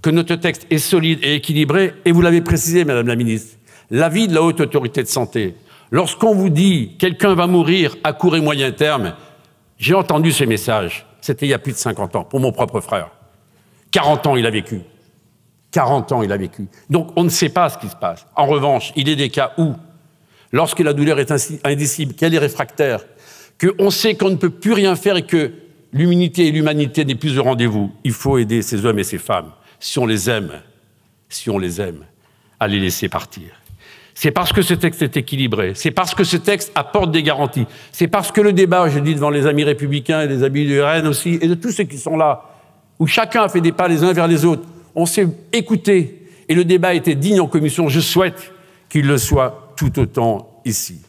que notre texte est solide et équilibré. Et vous l'avez précisé, Madame la Ministre, l'avis de la Haute Autorité de Santé. Lorsqu'on vous dit « quelqu'un va mourir à court et moyen terme », j'ai entendu ces messages. C'était il y a plus de 50 ans, pour mon propre frère. 40 ans il a vécu. 40 ans il a vécu. Donc on ne sait pas ce qui se passe. En revanche, il y a des cas où, lorsque la douleur est indicible, qu'elle est réfractaire, qu'on sait qu'on ne peut plus rien faire et que l'humanité et l'humanité n'est plus au rendez-vous, il faut aider ces hommes et ces femmes. Si on les aime, à les laisser partir. C'est parce que ce texte est équilibré, c'est parce que ce texte apporte des garanties, c'est parce que le débat, je dis devant les amis républicains et les amis du RN aussi, et de tous ceux qui sont là, où chacun a fait des pas les uns vers les autres, on s'est écouté, et le débat était digne en commission, je souhaite qu'il le soit tout autant ici.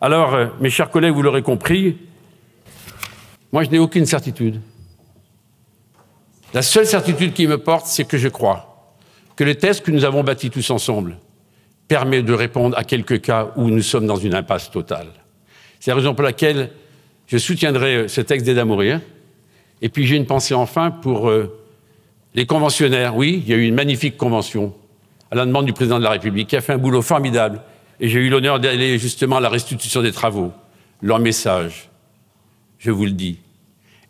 Alors, mes chers collègues, vous l'aurez compris, moi je n'ai aucune certitude. La seule certitude qui me porte, c'est que je crois que le texte que nous avons bâti tous ensemble permet de répondre à quelques cas où nous sommes dans une impasse totale. C'est la raison pour laquelle je soutiendrai ce texte d'aide à mourir. Et puis j'ai une pensée enfin pour les conventionnaires. Oui, il y a eu une magnifique convention à la demande du président de la République qui a fait un boulot formidable. Et j'ai eu l'honneur d'aller justement à la restitution des travaux. Leur message, je vous le dis,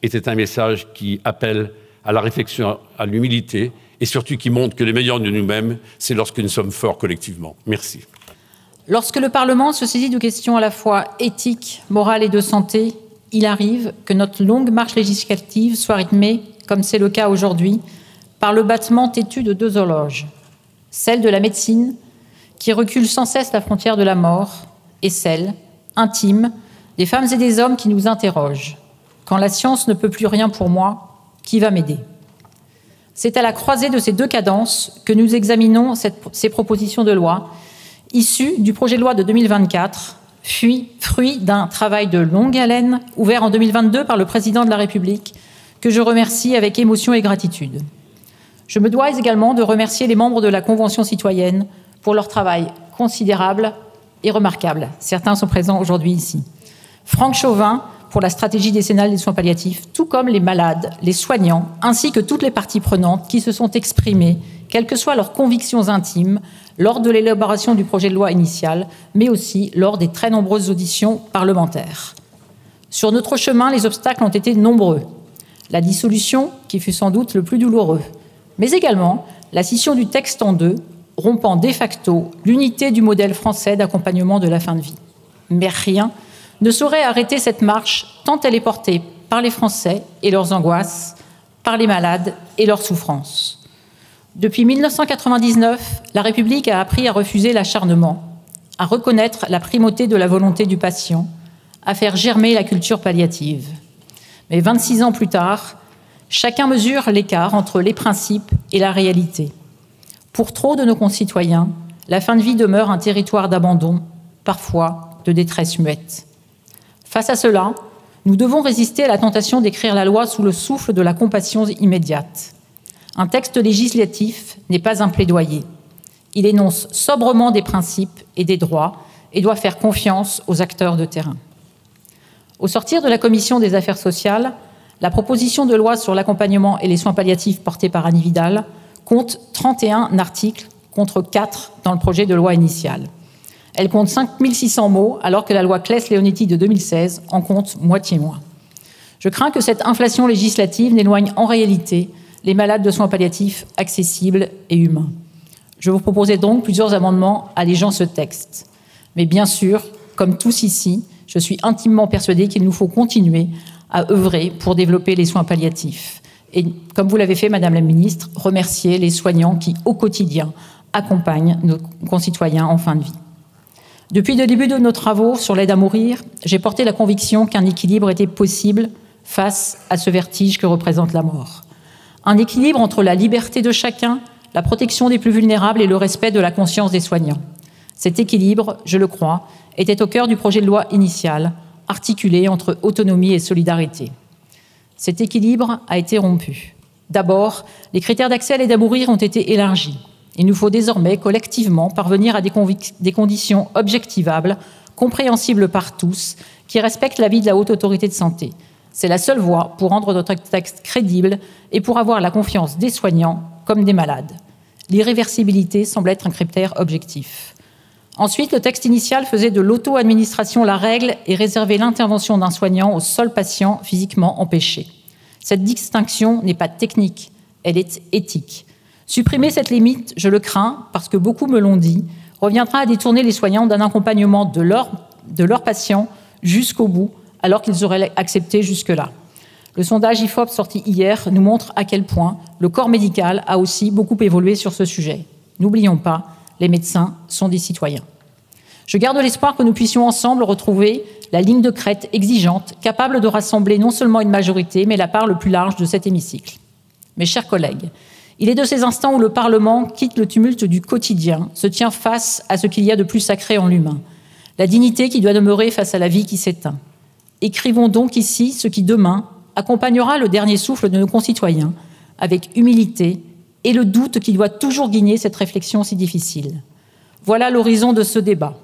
était un message qui appelle à la réflexion, à l'humilité, et surtout qui montre que le meilleur de nous-mêmes, c'est lorsque nous sommes forts collectivement. Merci. Lorsque le Parlement se saisit de questions à la fois éthiques, morales et de santé, il arrive que notre longue marche législative soit rythmée, comme c'est le cas aujourd'hui, par le battement têtu de deux horloges. Celle de la médecine, qui recule sans cesse la frontière de la mort, et celle, intime, des femmes et des hommes qui nous interrogent. Quand la science ne peut plus rien pour moi, qui va m'aider ? C'est à la croisée de ces deux cadences que nous examinons ces propositions de loi, issues du projet de loi de 2024, fruit d'un travail de longue haleine, ouvert en 2022 par le président de la République, que je remercie avec émotion et gratitude. Je me dois également de remercier les membres de la Convention citoyenne pour leur travail considérable et remarquable. Certains sont présents aujourd'hui ici. Franck Chauvin, pour la stratégie décennale des soins palliatifs, tout comme les malades, les soignants, ainsi que toutes les parties prenantes qui se sont exprimées, quelles que soient leurs convictions intimes, lors de l'élaboration du projet de loi initial, mais aussi lors des très nombreuses auditions parlementaires. Sur notre chemin, les obstacles ont été nombreux. La dissolution, qui fut sans doute le plus douloureux, mais également la scission du texte en deux, rompant de facto l'unité du modèle français d'accompagnement de la fin de vie. Mais rien ne saurait arrêter cette marche tant elle est portée par les Français et leurs angoisses, par les malades et leurs souffrances. Depuis 1999, la République a appris à refuser l'acharnement, à reconnaître la primauté de la volonté du patient, à faire germer la culture palliative. Mais 26 ans plus tard, chacun mesure l'écart entre les principes et la réalité. Pour trop de nos concitoyens, la fin de vie demeure un territoire d'abandon, parfois de détresse muette. Face à cela, nous devons résister à la tentation d'écrire la loi sous le souffle de la compassion immédiate. Un texte législatif n'est pas un plaidoyer. Il énonce sobrement des principes et des droits et doit faire confiance aux acteurs de terrain. Au sortir de la Commission des affaires sociales, la proposition de loi sur l'accompagnement et les soins palliatifs portée par Annie Vidal compte 31 articles contre 4 dans le projet de loi initial. Elle compte 5600 mots, alors que la loi Claes-Leonetti de 2016 en compte moitié moins. Je crains que cette inflation législative n'éloigne en réalité les malades de soins palliatifs accessibles et humains. Je vous proposais donc plusieurs amendements allégeant ce texte. Mais bien sûr, comme tous ici, je suis intimement persuadée qu'il nous faut continuer à œuvrer pour développer les soins palliatifs. Et comme vous l'avez fait, Madame la Ministre, remercier les soignants qui, au quotidien, accompagnent nos concitoyens en fin de vie. Depuis le début de nos travaux sur l'aide à mourir, j'ai porté la conviction qu'un équilibre était possible face à ce vertige que représente la mort. Un équilibre entre la liberté de chacun, la protection des plus vulnérables et le respect de la conscience des soignants. Cet équilibre, je le crois, était au cœur du projet de loi initial, articulé entre autonomie et solidarité. Cet équilibre a été rompu. D'abord, les critères d'accès à l'aide à mourir ont été élargis. Il nous faut désormais collectivement parvenir à des conditions objectivables, compréhensibles par tous, qui respectent l'avis de la Haute Autorité de Santé. C'est la seule voie pour rendre notre texte crédible et pour avoir la confiance des soignants comme des malades. L'irréversibilité semble être un critère objectif. Ensuite, le texte initial faisait de l'auto-administration la règle et réservait l'intervention d'un soignant au seul patient physiquement empêché. Cette distinction n'est pas technique, elle est éthique. Supprimer cette limite, je le crains, parce que beaucoup me l'ont dit, reviendra à détourner les soignants d'un accompagnement de leurs patients jusqu'au bout, alors qu'ils auraient accepté jusque-là. Le sondage IFOP sorti hier nous montre à quel point le corps médical a aussi beaucoup évolué sur ce sujet. N'oublions pas, les médecins sont des citoyens. Je garde l'espoir que nous puissions ensemble retrouver la ligne de crête exigeante, capable de rassembler non seulement une majorité, mais la part le plus large de cet hémicycle. Mes chers collègues, il est de ces instants où le Parlement quitte le tumulte du quotidien, se tient face à ce qu'il y a de plus sacré en l'humain, la dignité qui doit demeurer face à la vie qui s'éteint. Écrivons donc ici ce qui, demain, accompagnera le dernier souffle de nos concitoyens, avec humilité et le doute qui doit toujours guider cette réflexion si difficile. Voilà l'horizon de ce débat.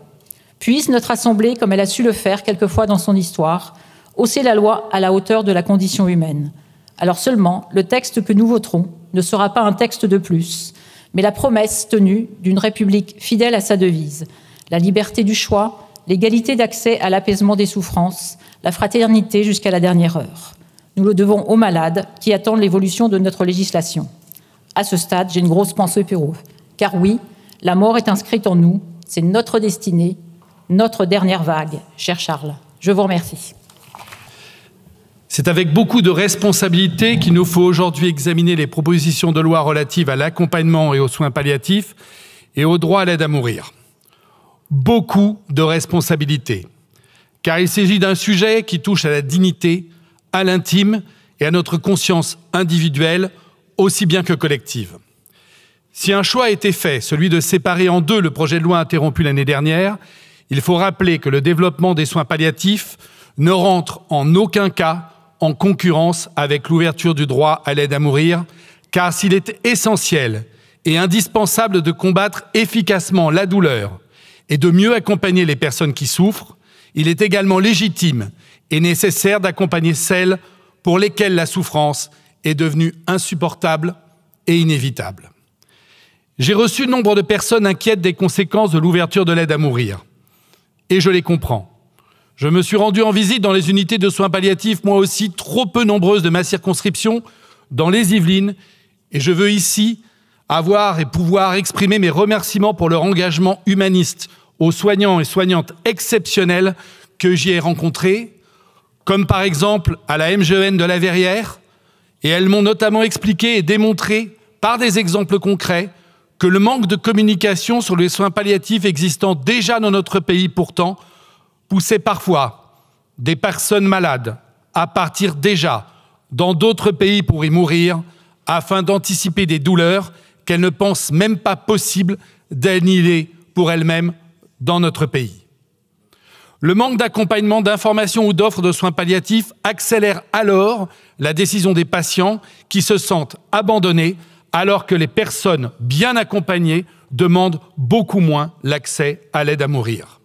Puisse notre Assemblée, comme elle a su le faire quelquefois dans son histoire, hausser la loi à la hauteur de la condition humaine. Alors seulement, le texte que nous voterons ne sera pas un texte de plus, mais la promesse tenue d'une République fidèle à sa devise, la liberté du choix, l'égalité d'accès à l'apaisement des souffrances, la fraternité jusqu'à la dernière heure. Nous le devons aux malades qui attendent l'évolution de notre législation. À ce stade, j'ai une grosse pensée pour eux. Car oui, la mort est inscrite en nous, c'est notre destinée, notre dernière vague. Cher Charles, je vous remercie. C'est avec beaucoup de responsabilité qu'il nous faut aujourd'hui examiner les propositions de loi relatives à l'accompagnement et aux soins palliatifs et au droit à l'aide à mourir. Beaucoup de responsabilité, car il s'agit d'un sujet qui touche à la dignité, à l'intime et à notre conscience individuelle, aussi bien que collective. Si un choix a été fait, celui de séparer en deux le projet de loi interrompu l'année dernière, il faut rappeler que le développement des soins palliatifs ne rentre en aucun cas en concurrence avec l'ouverture du droit à l'aide à mourir, car s'il est essentiel et indispensable de combattre efficacement la douleur et de mieux accompagner les personnes qui souffrent, il est également légitime et nécessaire d'accompagner celles pour lesquelles la souffrance est devenue insupportable et inévitable. J'ai reçu nombre de personnes inquiètes des conséquences de l'ouverture de l'aide à mourir. Et je les comprends. Je me suis rendu en visite dans les unités de soins palliatifs, moi aussi trop peu nombreuses de ma circonscription, dans les Yvelines, et je veux ici avoir et pouvoir exprimer mes remerciements pour leur engagement humaniste aux soignants et soignantes exceptionnels que j'y ai rencontrés, comme par exemple à la MGEN de la Verrière, et elles m'ont notamment expliqué et démontré par des exemples concrets que le manque de communication sur les soins palliatifs existant déjà dans notre pays pourtant poussait parfois des personnes malades à partir déjà dans d'autres pays pour y mourir afin d'anticiper des douleurs qu'elles ne pensent même pas possible d'annihiler pour elles-mêmes dans notre pays. Le manque d'accompagnement, d'information ou d'offres de soins palliatifs accélère alors la décision des patients qui se sentent abandonnés alors que les personnes bien accompagnées demandent beaucoup moins l'accès à l'aide à mourir.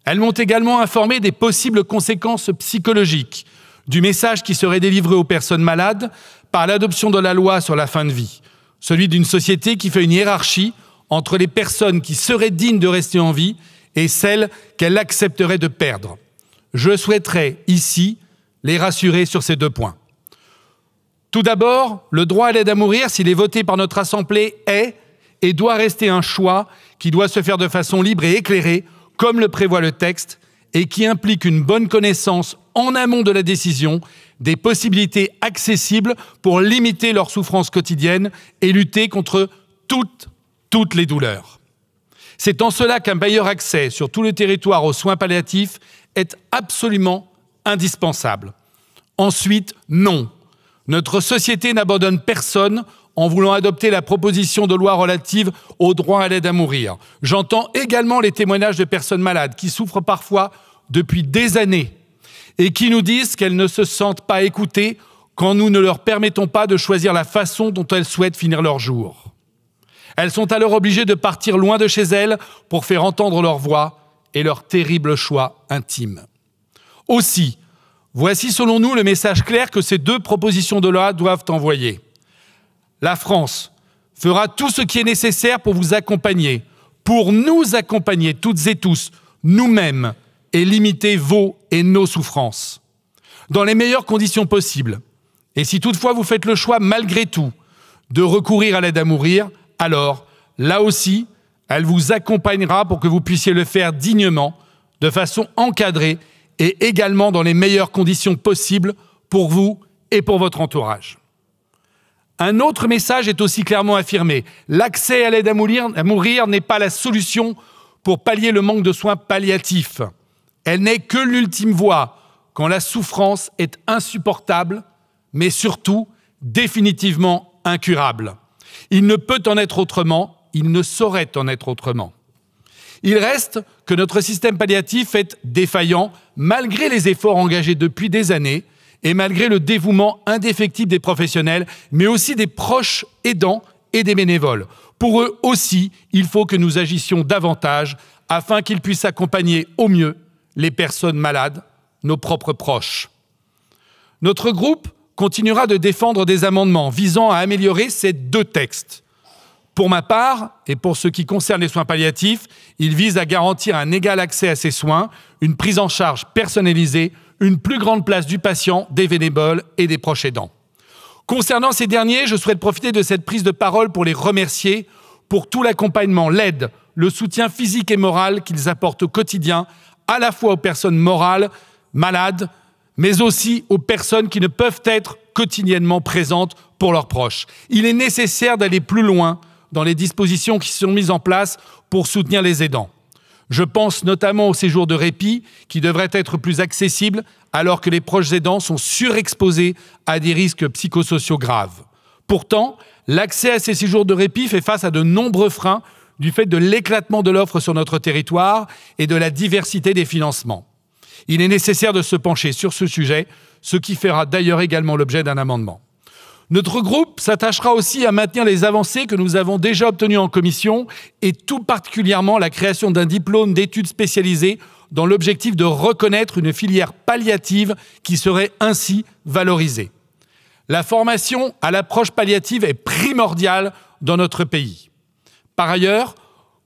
Elles m'ont également informé des possibles conséquences psychologiques du message qui serait délivré aux personnes malades par l'adoption de la loi sur la fin de vie, celui d'une société qui fait une hiérarchie entre les personnes qui seraient dignes de rester en vie et celles qu'elle accepterait de perdre. Je souhaiterais ici les rassurer sur ces deux points. Tout d'abord, le droit à l'aide à mourir, s'il est voté par notre Assemblée, est et doit rester un choix qui doit se faire de façon libre et éclairée, comme le prévoit le texte, et qui implique une bonne connaissance en amont de la décision des possibilités accessibles pour limiter leur souffrance quotidienne et lutter contre toutes les douleurs. C'est en cela qu'un meilleur accès sur tout le territoire aux soins palliatifs est absolument indispensable. Ensuite, non. Notre société n'abandonne personne en voulant adopter la proposition de loi relative au droit à l'aide à mourir. J'entends également les témoignages de personnes malades qui souffrent parfois depuis des années et qui nous disent qu'elles ne se sentent pas écoutées quand nous ne leur permettons pas de choisir la façon dont elles souhaitent finir leur jour. Elles sont alors obligées de partir loin de chez elles pour faire entendre leur voix et leur terrible choix intime. Aussi, voici selon nous le message clair que ces deux propositions de loi doivent envoyer. La France fera tout ce qui est nécessaire pour vous accompagner, pour nous accompagner toutes et tous, nous-mêmes, et limiter vos et nos souffrances, dans les meilleures conditions possibles. Et si toutefois vous faites le choix, malgré tout, de recourir à l'aide à mourir, alors, là aussi, elle vous accompagnera pour que vous puissiez le faire dignement, de façon encadrée et également dans les meilleures conditions possibles pour vous et pour votre entourage. Un autre message est aussi clairement affirmé. L'accès à l'aide à mourir n'est pas la solution pour pallier le manque de soins palliatifs. Elle n'est que l'ultime voie quand la souffrance est insupportable, mais surtout définitivement incurable. Il ne peut en être autrement, il ne saurait en être autrement. Il reste que notre système palliatif est défaillant malgré les efforts engagés depuis des années et malgré le dévouement indéfectible des professionnels, mais aussi des proches aidants et des bénévoles. Pour eux aussi, il faut que nous agissions davantage afin qu'ils puissent accompagner au mieux les personnes malades, nos propres proches. Notre groupe continuera de défendre des amendements visant à améliorer ces deux textes. Pour ma part, et pour ce qui concerne les soins palliatifs, il vise à garantir un égal accès à ces soins, une prise en charge personnalisée, une plus grande place du patient, des bénévoles et des proches aidants. Concernant ces derniers, je souhaite profiter de cette prise de parole pour les remercier pour tout l'accompagnement, l'aide, le soutien physique et moral qu'ils apportent au quotidien, à la fois aux personnes morales, malades, mais aussi aux personnes qui ne peuvent être quotidiennement présentes pour leurs proches. Il est nécessaire d'aller plus loin dans les dispositions qui sont mises en place pour soutenir les aidants. Je pense notamment au séjour de répit qui devrait être plus accessible alors que les proches aidants sont surexposés à des risques psychosociaux graves. Pourtant, l'accès à ces séjours de répit fait face à de nombreux freins du fait de l'éclatement de l'offre sur notre territoire et de la diversité des financements. Il est nécessaire de se pencher sur ce sujet, ce qui fera d'ailleurs également l'objet d'un amendement. Notre groupe s'attachera aussi à maintenir les avancées que nous avons déjà obtenues en commission et tout particulièrement la création d'un diplôme d'études spécialisées dans l'objectif de reconnaître une filière palliative qui serait ainsi valorisée. La formation à l'approche palliative est primordiale dans notre pays. Par ailleurs,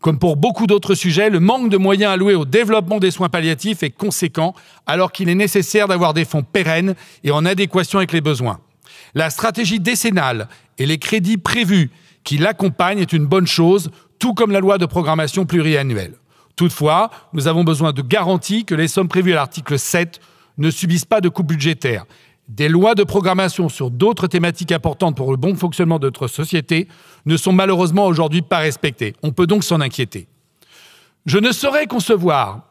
comme pour beaucoup d'autres sujets, le manque de moyens alloués au développement des soins palliatifs est conséquent alors qu'il est nécessaire d'avoir des fonds pérennes et en adéquation avec les besoins. La stratégie décennale et les crédits prévus qui l'accompagnent est une bonne chose, tout comme la loi de programmation pluriannuelle. Toutefois, nous avons besoin de garanties que les sommes prévues à l'article 7 ne subissent pas de coupes budgétaires. Des lois de programmation sur d'autres thématiques importantes pour le bon fonctionnement de notre société ne sont malheureusement aujourd'hui pas respectées. On peut donc s'en inquiéter. Je ne saurais concevoir,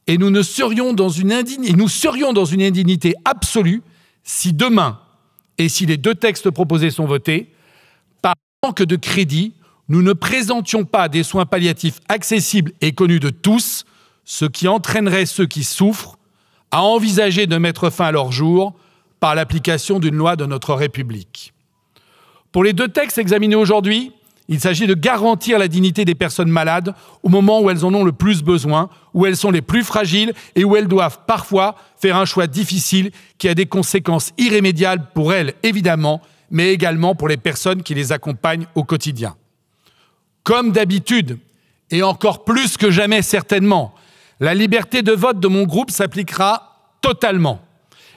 et nous serions dans une indignité absolue si demain, et si les deux textes proposés sont votés, par manque de crédit, nous ne présentions pas des soins palliatifs accessibles et connus de tous, ce qui entraînerait ceux qui souffrent à envisager de mettre fin à leur jour par l'application d'une loi de notre République. Pour les deux textes examinés aujourd'hui, il s'agit de garantir la dignité des personnes malades au moment où elles en ont le plus besoin, où elles sont les plus fragiles et où elles doivent parfois faire un choix difficile qui a des conséquences irrémédiables pour elles, évidemment, mais également pour les personnes qui les accompagnent au quotidien. Comme d'habitude, et encore plus que jamais certainement, la liberté de vote de mon groupe s'appliquera totalement.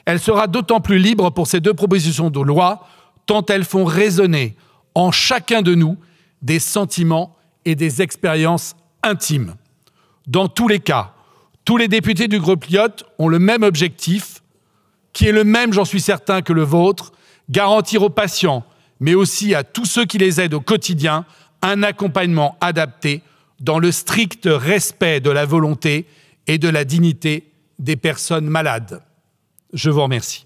Elle sera d'autant plus libre pour ces deux propositions de loi, tant elles font résonner en chacun de nous des sentiments et des expériences intimes. Dans tous les cas, tous les députés du groupe Lyotte ont le même objectif, qui est le même, j'en suis certain, que le vôtre, garantir aux patients, mais aussi à tous ceux qui les aident au quotidien, un accompagnement adapté dans le strict respect de la volonté et de la dignité des personnes malades. Je vous remercie.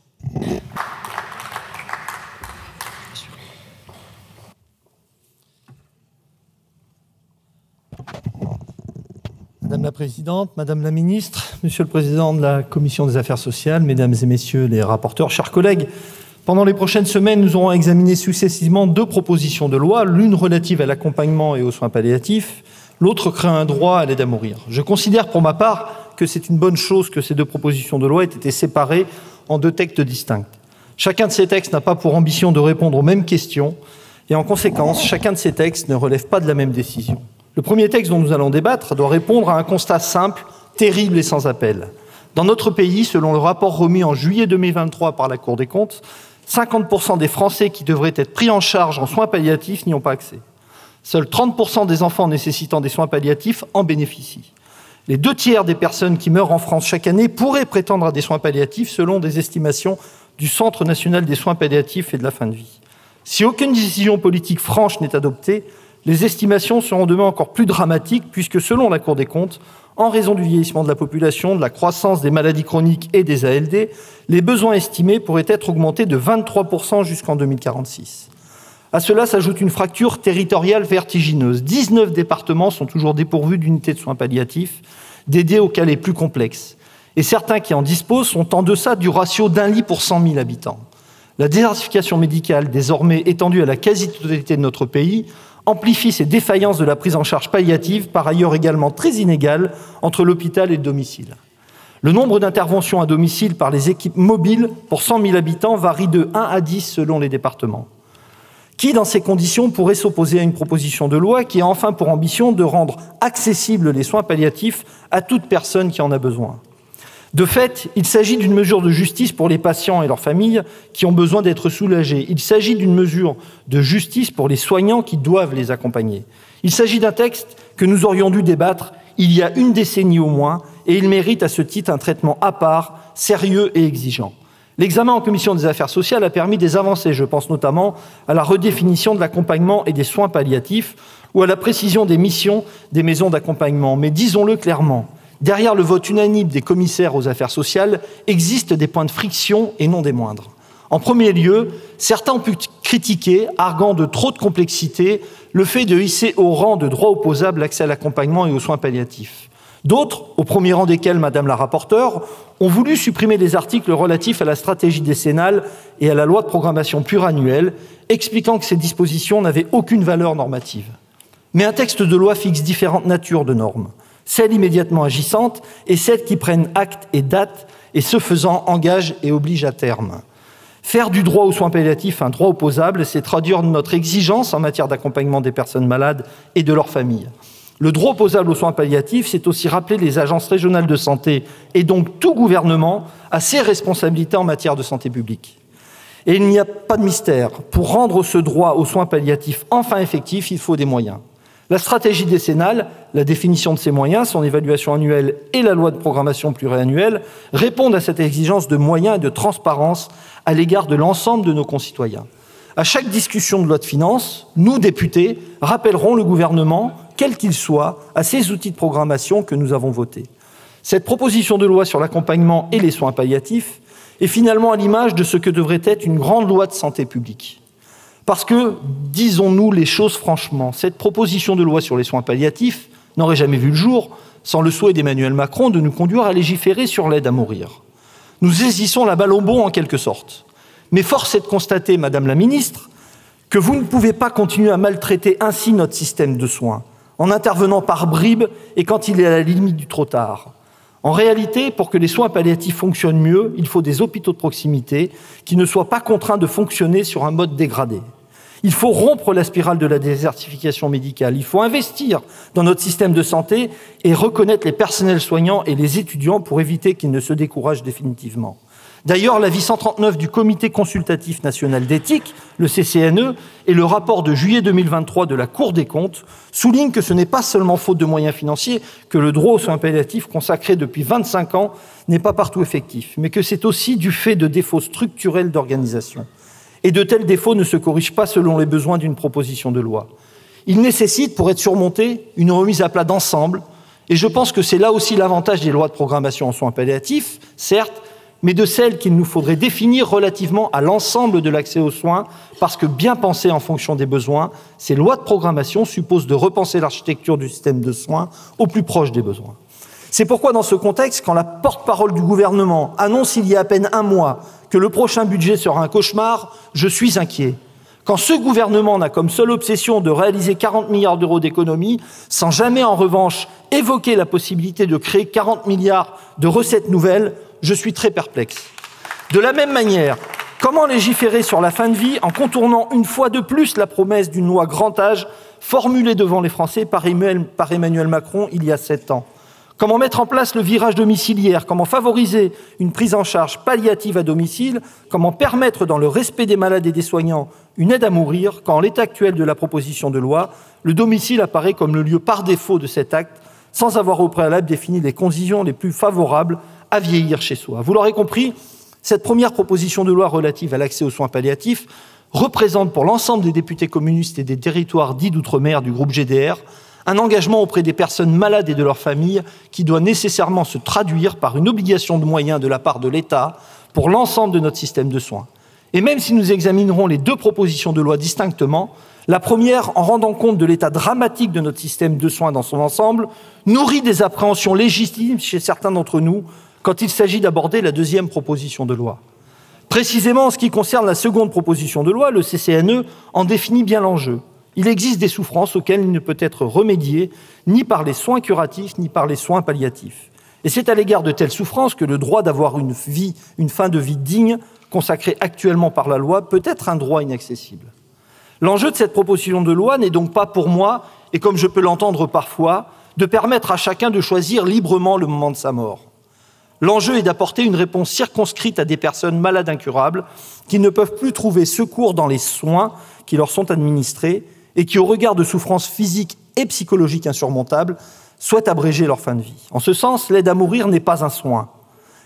Madame la Présidente, Madame la Ministre, Monsieur le Président de la Commission des Affaires sociales, Mesdames et Messieurs les rapporteurs, chers collègues, pendant les prochaines semaines, nous aurons examiné successivement deux propositions de loi, l'une relative à l'accompagnement et aux soins palliatifs, l'autre créant un droit à l'aide à mourir. Je considère pour ma part que c'est une bonne chose que ces deux propositions de loi aient été séparées en deux textes distincts. Chacun de ces textes n'a pas pour ambition de répondre aux mêmes questions et en conséquence, chacun de ces textes ne relève pas de la même décision. Le premier texte dont nous allons débattre doit répondre à un constat simple, terrible et sans appel. Dans notre pays, selon le rapport remis en juillet 2023 par la Cour des comptes, 50% des Français qui devraient être pris en charge en soins palliatifs n'y ont pas accès. Seuls 30% des enfants nécessitant des soins palliatifs en bénéficient. Les 2/3 des personnes qui meurent en France chaque année pourraient prétendre à des soins palliatifs selon des estimations du Centre national des soins palliatifs et de la fin de vie. Si aucune décision politique franche n'est adoptée, Les estimations seront demain encore plus dramatiques puisque, selon la Cour des comptes, en raison du vieillissement de la population, de la croissance des maladies chroniques et des ALD, les besoins estimés pourraient être augmentés de 23% jusqu'en 2046. À cela s'ajoute une fracture territoriale vertigineuse. 19 départements sont toujours dépourvus d'unités de soins palliatifs dédiées aux cas les plus complexes. Et certains qui en disposent sont en deçà du ratio d'un lit pour 100 000 habitants. La désertification médicale, désormais étendue à la quasi-totalité de notre pays, amplifie ces défaillances de la prise en charge palliative, par ailleurs également très inégales entre l'hôpital et le domicile. Le nombre d'interventions à domicile par les équipes mobiles pour 100 000 habitants varie de 1 à 10 selon les départements. Qui, dans ces conditions, pourrait s'opposer à une proposition de loi qui a enfin pour ambition de rendre accessibles les soins palliatifs à toute personne qui en a besoin ? De fait, il s'agit d'une mesure de justice pour les patients et leurs familles qui ont besoin d'être soulagés. Il s'agit d'une mesure de justice pour les soignants qui doivent les accompagner. Il s'agit d'un texte que nous aurions dû débattre il y a une décennie au moins, et il mérite à ce titre un traitement à part, sérieux et exigeant. L'examen en commission des affaires sociales a permis des avancées, je pense notamment à la redéfinition de l'accompagnement et des soins palliatifs ou à la précision des missions des maisons d'accompagnement. Mais disons-le clairement, derrière le vote unanime des commissaires aux affaires sociales existent des points de friction et non des moindres. En premier lieu, certains ont pu critiquer, arguant de trop de complexité, le fait de hisser au rang de droit opposable l'accès à l'accompagnement et aux soins palliatifs. D'autres, au premier rang desquels Madame la rapporteure, ont voulu supprimer les articles relatifs à la stratégie décennale et à la loi de programmation pluriannuelle, expliquant que ces dispositions n'avaient aucune valeur normative. Mais un texte de loi fixe différentes natures de normes, celles immédiatement agissantes et celles qui prennent acte et date et, ce faisant, engagent et obligent à terme. Faire du droit aux soins palliatifs un droit opposable, c'est traduire notre exigence en matière d'accompagnement des personnes malades et de leurs familles. Le droit opposable aux soins palliatifs, c'est aussi rappeler les agences régionales de santé et donc tout gouvernement à ses responsabilités en matière de santé publique. Et il n'y a pas de mystère. Pour rendre ce droit aux soins palliatifs enfin effectif, il faut des moyens. La stratégie décennale, la définition de ces moyens, son évaluation annuelle et la loi de programmation pluriannuelle répondent à cette exigence de moyens et de transparence à l'égard de l'ensemble de nos concitoyens. À chaque discussion de loi de finances, nous, députés, rappellerons le gouvernement, quel qu'il soit, à ces outils de programmation que nous avons votés. Cette proposition de loi sur l'accompagnement et les soins palliatifs est finalement à l'image de ce que devrait être une grande loi de santé publique. Parce que, disons-nous les choses franchement, cette proposition de loi sur les soins palliatifs n'aurait jamais vu le jour sans le souhait d'Emmanuel Macron de nous conduire à légiférer sur l'aide à mourir. Nous saisissons la balle au bond en quelque sorte. Mais force est de constater, Madame la Ministre, que vous ne pouvez pas continuer à maltraiter ainsi notre système de soins, en intervenant par bribes et quand il est à la limite du trop tard. En réalité, pour que les soins palliatifs fonctionnent mieux, il faut des hôpitaux de proximité qui ne soient pas contraints de fonctionner sur un mode dégradé. Il faut rompre la spirale de la désertification médicale. Il faut investir dans notre système de santé et reconnaître les personnels soignants et les étudiants pour éviter qu'ils ne se découragent définitivement. D'ailleurs, l'avis 139 du Comité consultatif national d'éthique, le CCNE, et le rapport de juillet 2023 de la Cour des comptes soulignent que ce n'est pas seulement faute de moyens financiers que le droit aux soins palliatifs consacré depuis 25 ans n'est pas partout effectif, mais que c'est aussi du fait de défauts structurels d'organisation. Et de tels défauts ne se corrigent pas selon les besoins d'une proposition de loi. Ils nécessitent, pour être surmontés, une remise à plat d'ensemble, et je pense que c'est là aussi l'avantage des lois de programmation en soins palliatifs, certes, mais de celles qu'il nous faudrait définir relativement à l'ensemble de l'accès aux soins, parce que bien penser en fonction des besoins, ces lois de programmation supposent de repenser l'architecture du système de soins au plus proche des besoins. C'est pourquoi, dans ce contexte, quand la porte-parole du gouvernement annonce il y a à peine un mois que le prochain budget sera un cauchemar, je suis inquiet. Quand ce gouvernement n'a comme seule obsession de réaliser 40 milliards d'euros d'économies, sans jamais en revanche évoquer la possibilité de créer 40 milliards de recettes nouvelles, je suis très perplexe. De la même manière, comment légiférer sur la fin de vie en contournant une fois de plus la promesse d'une loi grand âge formulée devant les Français par Emmanuel Macron il y a 7 ans? Comment mettre en place le virage domiciliaire? Comment favoriser une prise en charge palliative à domicile? Comment permettre, dans le respect des malades et des soignants, une aide à mourir quand, en l'état actuel de la proposition de loi, le domicile apparaît comme le lieu par défaut de cet acte, sans avoir au préalable défini les conditions les plus favorables à vieillir chez soi? Vous l'aurez compris, cette première proposition de loi relative à l'accès aux soins palliatifs représente pour l'ensemble des députés communistes et des territoires dits d'outre-mer du groupe GDR un engagement auprès des personnes malades et de leurs familles qui doit nécessairement se traduire par une obligation de moyens de la part de l'État pour l'ensemble de notre système de soins. Et même si nous examinerons les deux propositions de loi distinctement, la première, en rendant compte de l'état dramatique de notre système de soins dans son ensemble, nourrit des appréhensions légitimes chez certains d'entre nous quand il s'agit d'aborder la deuxième proposition de loi. Précisément en ce qui concerne la seconde proposition de loi, le CCNE en définit bien l'enjeu. Il existe des souffrances auxquelles il ne peut être remédié ni par les soins curatifs ni par les soins palliatifs. Et c'est à l'égard de telles souffrances que le droit d'avoir une fin de vie digne, consacré actuellement par la loi, peut être un droit inaccessible. L'enjeu de cette proposition de loi n'est donc pas pour moi, et comme je peux l'entendre parfois, de permettre à chacun de choisir librement le moment de sa mort. L'enjeu est d'apporter une réponse circonscrite à des personnes malades incurables qui ne peuvent plus trouver secours dans les soins qui leur sont administrés et qui, au regard de souffrances physiques et psychologiques insurmontables, souhaitent abréger leur fin de vie. En ce sens, l'aide à mourir n'est pas un soin.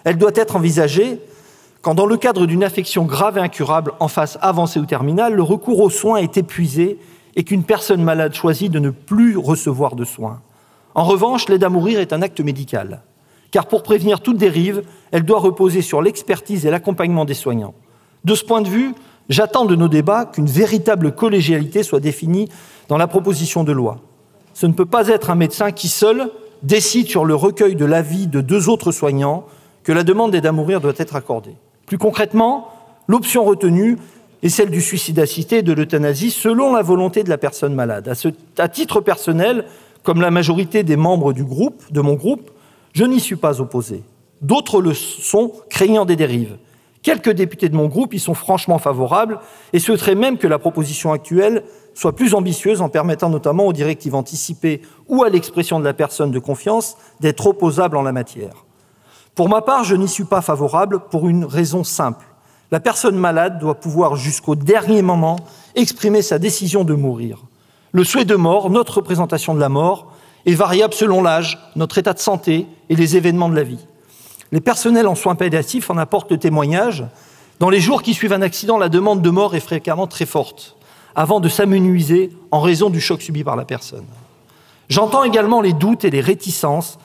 Elle doit être envisagée quand, dans le cadre d'une affection grave et incurable en phase avancée ou terminale, le recours aux soins est épuisé et qu'une personne malade choisit de ne plus recevoir de soins. En revanche, l'aide à mourir est un acte médical, car pour prévenir toute dérive, elle doit reposer sur l'expertise et l'accompagnement des soignants. De ce point de vue, j'attends de nos débats qu'une véritable collégialité soit définie dans la proposition de loi. Ce ne peut pas être un médecin qui, seul, décide sur le recueil de l'avis de deux autres soignants que la demande d'aide à mourir doit être accordée. Plus concrètement, l'option retenue est celle du suicide assisté et de l'euthanasie selon la volonté de la personne malade. À titre personnel, comme la majorité des membres de mon groupe, je n'y suis pas opposé. D'autres le sont, craignant des dérives. Quelques députés de mon groupe y sont franchement favorables et souhaiteraient même que la proposition actuelle soit plus ambitieuse en permettant notamment aux directives anticipées ou à l'expression de la personne de confiance d'être opposables en la matière. Pour ma part, je n'y suis pas favorable pour une raison simple. La personne malade doit pouvoir jusqu'au dernier moment exprimer sa décision de mourir. Le souhait de mort, notre représentation de la mort, est variable selon l'âge, notre état de santé et les événements de la vie. Les personnels en soins palliatifs en apportent le témoignage. Dans les jours qui suivent un accident, la demande de mort est fréquemment très forte, avant de s'amenuiser en raison du choc subi par la personne. J'entends également les doutes et les réticences,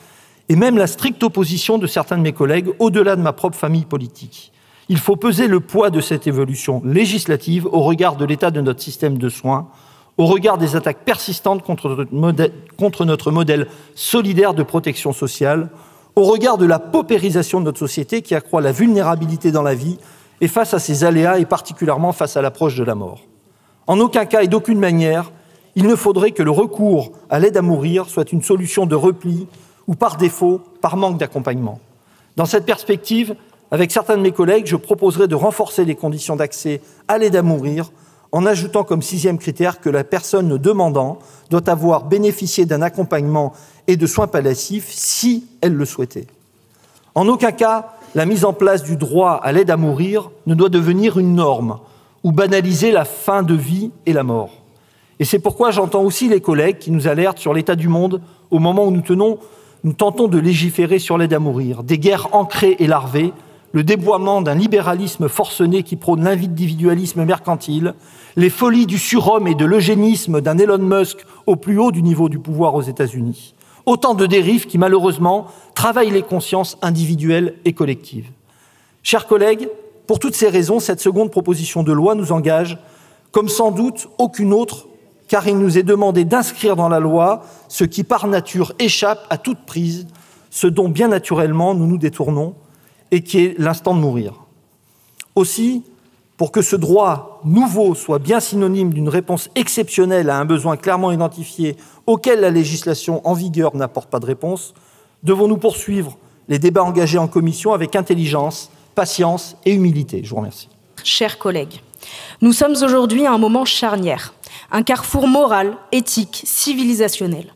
et même la stricte opposition de certains de mes collègues, au-delà de ma propre famille politique. Il faut peser le poids de cette évolution législative au regard de l'état de notre système de soins, au regard des attaques persistantes contre notre modèle solidaire de protection sociale, au regard de la paupérisation de notre société qui accroît la vulnérabilité dans la vie et face à ses aléas et particulièrement face à l'approche de la mort. En aucun cas et d'aucune manière, il ne faudrait que le recours à l'aide à mourir soit une solution de repli ou par défaut, par manque d'accompagnement. Dans cette perspective, avec certains de mes collègues, je proposerai de renforcer les conditions d'accès à l'aide à mourir en ajoutant comme 6e critère que la personne le demandant doit avoir bénéficié d'un accompagnement et de soins palliatifs si elle le souhaitait. En aucun cas, la mise en place du droit à l'aide à mourir ne doit devenir une norme ou banaliser la fin de vie et la mort. Et c'est pourquoi j'entends aussi les collègues qui nous alertent sur l'état du monde au moment où nous tentons de légiférer sur l'aide à mourir. Des guerres ancrées et larvées, le déboiement d'un libéralisme forcené qui prône l'individualisme mercantile, les folies du surhomme et de l'eugénisme d'un Elon Musk au plus haut du niveau du pouvoir aux États-Unis. Autant de dérives qui, malheureusement, travaillent les consciences individuelles et collectives. Chers collègues, pour toutes ces raisons, cette seconde proposition de loi nous engage, comme sans doute aucune autre, car il nous est demandé d'inscrire dans la loi ce qui, par nature, échappe à toute prise, ce dont, bien naturellement, nous nous détournons, et qui est l'instant de mourir. Aussi, pour que ce droit nouveau soit bien synonyme d'une réponse exceptionnelle à un besoin clairement identifié auquel la législation en vigueur n'apporte pas de réponse, devons-nous poursuivre les débats engagés en commission avec intelligence, patience et humilité. Je vous remercie. Chers collègues, nous sommes aujourd'hui à un moment charnière, un carrefour moral, éthique, civilisationnel.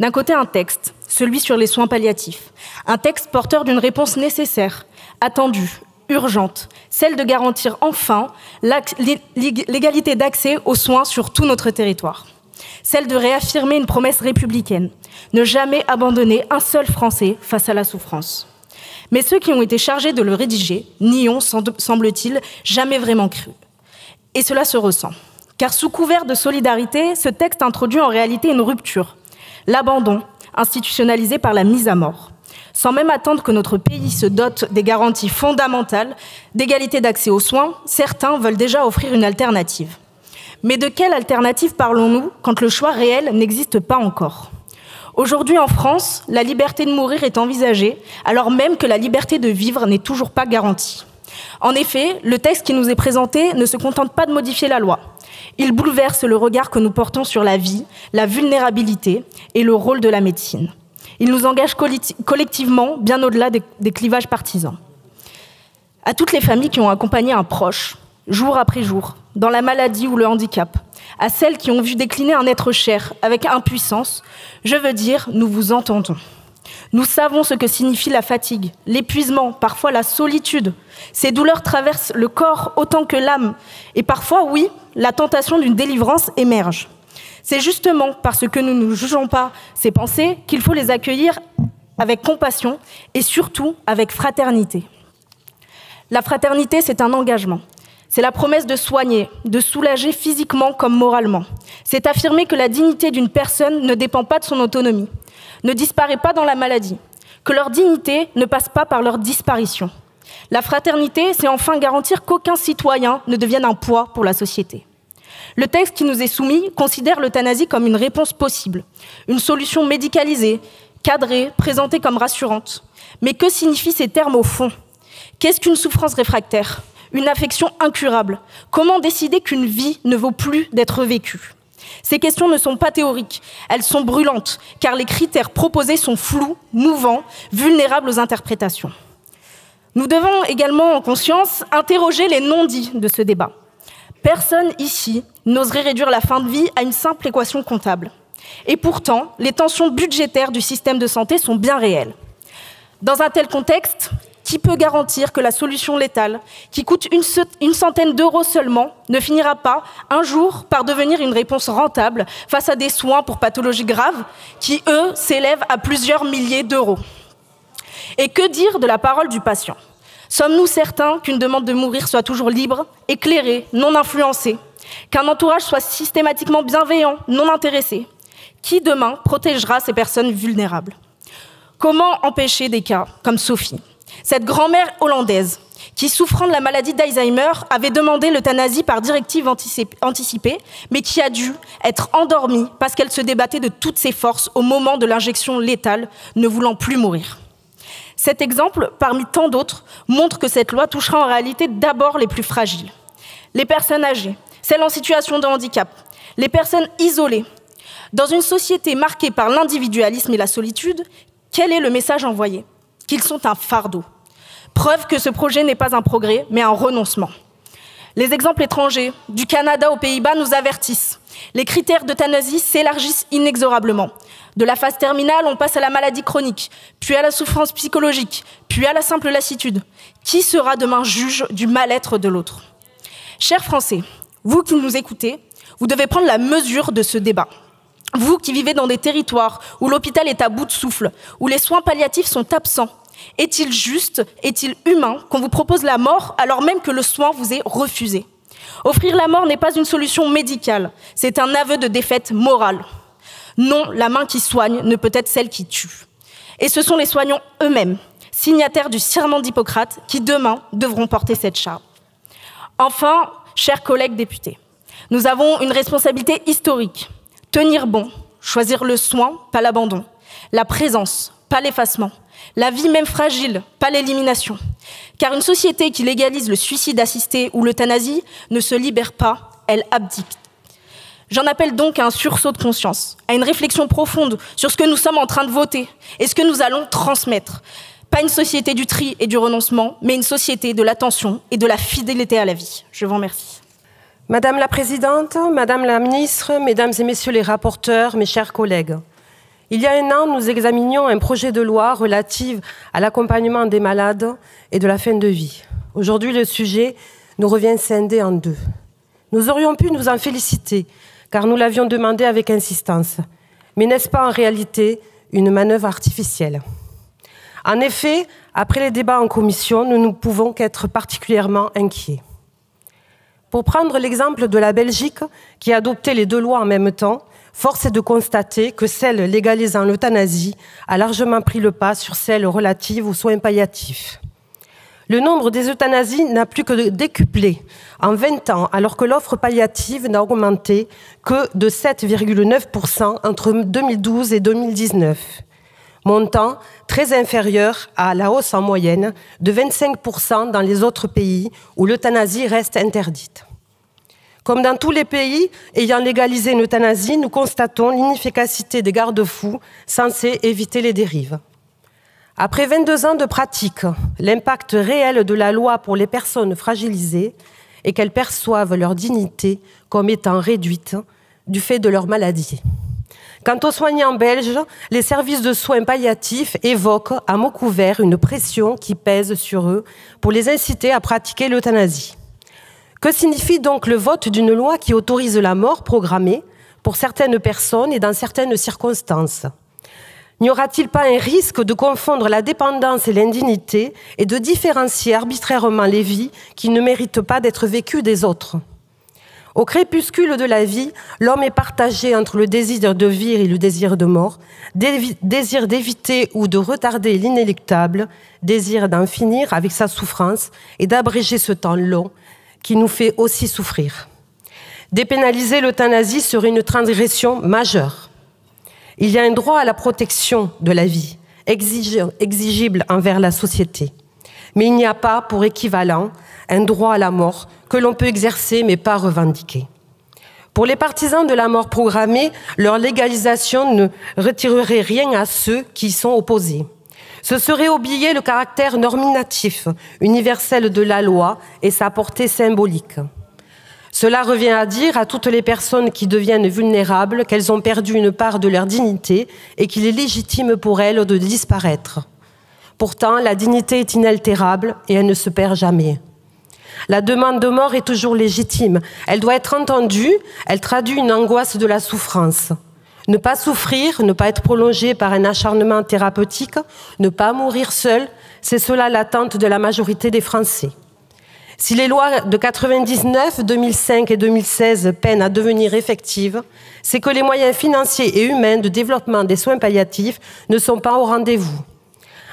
D'un côté, un texte, celui sur les soins palliatifs, un texte porteur d'une réponse nécessaire, attendue, urgente, celle de garantir enfin l'égalité d'accès aux soins sur tout notre territoire, celle de réaffirmer une promesse républicaine, ne jamais abandonner un seul Français face à la souffrance. Mais ceux qui ont été chargés de le rédiger n'y ont, semble-t-il, jamais vraiment cru. Et cela se ressent. Car sous couvert de solidarité, ce texte introduit en réalité une rupture, l'abandon institutionnalisé par la mise à mort. Sans même attendre que notre pays se dote des garanties fondamentales d'égalité d'accès aux soins, certains veulent déjà offrir une alternative. Mais de quelle alternative parlons-nous quand le choix réel n'existe pas encore ? Aujourd'hui en France, la liberté de mourir est envisagée, alors même que la liberté de vivre n'est toujours pas garantie. En effet, le texte qui nous est présenté ne se contente pas de modifier la loi. Il bouleverse le regard que nous portons sur la vie, la vulnérabilité et le rôle de la médecine. Il nous engage collectivement, bien au-delà des clivages partisans. À toutes les familles qui ont accompagné un proche, jour après jour, dans la maladie ou le handicap, à celles qui ont vu décliner un être cher avec impuissance, je veux dire, nous vous entendons. Nous savons ce que signifie la fatigue, l'épuisement, parfois la solitude. Ces douleurs traversent le corps autant que l'âme. Et parfois, oui, la tentation d'une délivrance émerge. C'est justement parce que nous ne jugeons pas ces pensées qu'il faut les accueillir avec compassion et surtout avec fraternité. La fraternité, c'est un engagement. C'est la promesse de soigner, de soulager physiquement comme moralement. C'est affirmer que la dignité d'une personne ne dépend pas de son autonomie, ne disparaît pas dans la maladie, que leur dignité ne passe pas par leur disparition. La fraternité, c'est enfin garantir qu'aucun citoyen ne devienne un poids pour la société. Le texte qui nous est soumis considère l'euthanasie comme une réponse possible, une solution médicalisée, cadrée, présentée comme rassurante. Mais que signifient ces termes au fond ? Qu'est-ce qu'une souffrance réfractaire ? Une affection incurable ? Comment décider qu'une vie ne vaut plus d'être vécue ? Ces questions ne sont pas théoriques, elles sont brûlantes, car les critères proposés sont flous, mouvants, vulnérables aux interprétations. Nous devons également, en conscience, interroger les non-dits de ce débat. Personne ici n'oserait réduire la fin de vie à une simple équation comptable. Et pourtant, les tensions budgétaires du système de santé sont bien réelles. Dans un tel contexte, qui peut garantir que la solution létale, qui coûte une centaine d'euros seulement, ne finira pas, un jour, par devenir une réponse rentable face à des soins pour pathologies graves qui, eux, s'élèvent à plusieurs milliers d'euros ? Et que dire de la parole du patient ? Sommes-nous certains qu'une demande de mourir soit toujours libre, éclairée, non influencée ? Qu'un entourage soit systématiquement bienveillant, non intéressé ? Qui, demain, protégera ces personnes vulnérables ? Comment empêcher des cas comme Sophie ? Cette grand-mère hollandaise, qui, souffrant de la maladie d'Alzheimer, avait demandé l'euthanasie par directive anticipée, mais qui a dû être endormie parce qu'elle se débattait de toutes ses forces au moment de l'injection létale, ne voulant plus mourir. Cet exemple, parmi tant d'autres, montre que cette loi touchera en réalité d'abord les plus fragiles. Les personnes âgées, celles en situation de handicap, les personnes isolées. Dans une société marquée par l'individualisme et la solitude, quel est le message envoyé ? Qu'ils sont un fardeau. Preuve que ce projet n'est pas un progrès, mais un renoncement. Les exemples étrangers, du Canada aux Pays-Bas, nous avertissent. Les critères d'euthanasie s'élargissent inexorablement. De la phase terminale, on passe à la maladie chronique, puis à la souffrance psychologique, puis à la simple lassitude. Qui sera demain juge du mal-être de l'autre ? Chers Français, vous qui nous écoutez, vous devez prendre la mesure de ce débat. Vous qui vivez dans des territoires où l'hôpital est à bout de souffle, où les soins palliatifs sont absents, est-il juste, est-il humain qu'on vous propose la mort alors même que le soin vous est refusé ? Offrir la mort n'est pas une solution médicale, c'est un aveu de défaite morale. Non, la main qui soigne ne peut être celle qui tue. Et ce sont les soignants eux-mêmes, signataires du serment d'Hippocrate, qui demain devront porter cette charge. Enfin, chers collègues députés, nous avons une responsabilité historique. Tenir bon, choisir le soin, pas l'abandon. La présence, pas l'effacement. La vie même fragile, pas l'élimination. Car une société qui légalise le suicide assisté ou l'euthanasie ne se libère pas, elle abdique. J'en appelle donc à un sursaut de conscience, à une réflexion profonde sur ce que nous sommes en train de voter et ce que nous allons transmettre. Pas une société du tri et du renoncement, mais une société de l'attention et de la fidélité à la vie. Je vous remercie. Madame la Présidente, Madame la Ministre, Mesdames et Messieurs les rapporteurs, mes chers collègues. Il y a un an, nous examinions un projet de loi relatif à l'accompagnement des malades et de la fin de vie. Aujourd'hui, le sujet nous revient scindé en deux. Nous aurions pu nous en féliciter, car nous l'avions demandé avec insistance. Mais n'est-ce pas en réalité une manœuvre artificielle ? En effet, après les débats en commission, nous ne pouvons qu'être particulièrement inquiets. Pour prendre l'exemple de la Belgique, qui a adopté les deux lois en même temps, force est de constater que celle légalisant l'euthanasie a largement pris le pas sur celle relative aux soins palliatifs. Le nombre des euthanasies n'a plus que décuplé en 20 ans, alors que l'offre palliative n'a augmenté que de 7,9% entre 2012 et 2019. Montant très inférieur à la hausse en moyenne de 25% dans les autres pays où l'euthanasie reste interdite. Comme dans tous les pays ayant légalisé une euthanasie, nous constatons l'inefficacité des garde-fous censés éviter les dérives. Après 22 ans de pratique, l'impact réel de la loi pour les personnes fragilisées est qu'elles perçoivent leur dignité comme étant réduite du fait de leur maladie. Quant aux soignants belges, les services de soins palliatifs évoquent à mots couverts une pression qui pèse sur eux pour les inciter à pratiquer l'euthanasie. Que signifie donc le vote d'une loi qui autorise la mort programmée pour certaines personnes et dans certaines circonstances? N'y aura-t-il pas un risque de confondre la dépendance et l'indignité et de différencier arbitrairement les vies qui ne méritent pas d'être vécues des autres? Au crépuscule de la vie, l'homme est partagé entre le désir de vivre et le désir de mort, désir d'éviter ou de retarder l'inéluctable, désir d'en finir avec sa souffrance et d'abréger ce temps long qui nous fait aussi souffrir. Dépénaliser l'euthanasie serait une transgression majeure. Il y a un droit à la protection de la vie, exigible envers la société. Mais il n'y a pas, pour équivalent, un droit à la mort que l'on peut exercer mais pas revendiquer. Pour les partisans de la mort programmée, leur légalisation ne retirerait rien à ceux qui y sont opposés. Ce serait oublier le caractère normatif, universel de la loi et sa portée symbolique. Cela revient à dire à toutes les personnes qui deviennent vulnérables qu'elles ont perdu une part de leur dignité et qu'il est légitime pour elles de disparaître. Pourtant, la dignité est inaltérable et elle ne se perd jamais. La demande de mort est toujours légitime. Elle doit être entendue, elle traduit une angoisse de la souffrance. Ne pas souffrir, ne pas être prolongé par un acharnement thérapeutique, ne pas mourir seul, c'est cela l'attente de la majorité des Français. Si les lois de 1999, 2005 et 2016 peinent à devenir effectives, c'est que les moyens financiers et humains de développement des soins palliatifs ne sont pas au rendez-vous.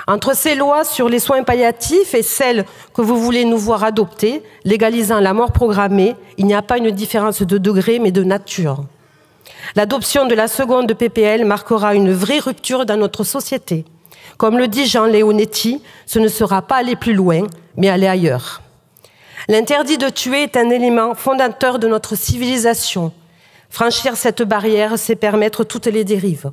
Entre ces lois sur les soins palliatifs et celles que vous voulez nous voir adopter, légalisant la mort programmée, il n'y a pas une différence de degré mais de nature. L'adoption de la seconde PPL marquera une vraie rupture dans notre société. Comme le dit Jean Leonetti, ce ne sera pas aller plus loin, mais aller ailleurs. L'interdit de tuer est un élément fondateur de notre civilisation. Franchir cette barrière, c'est permettre toutes les dérives.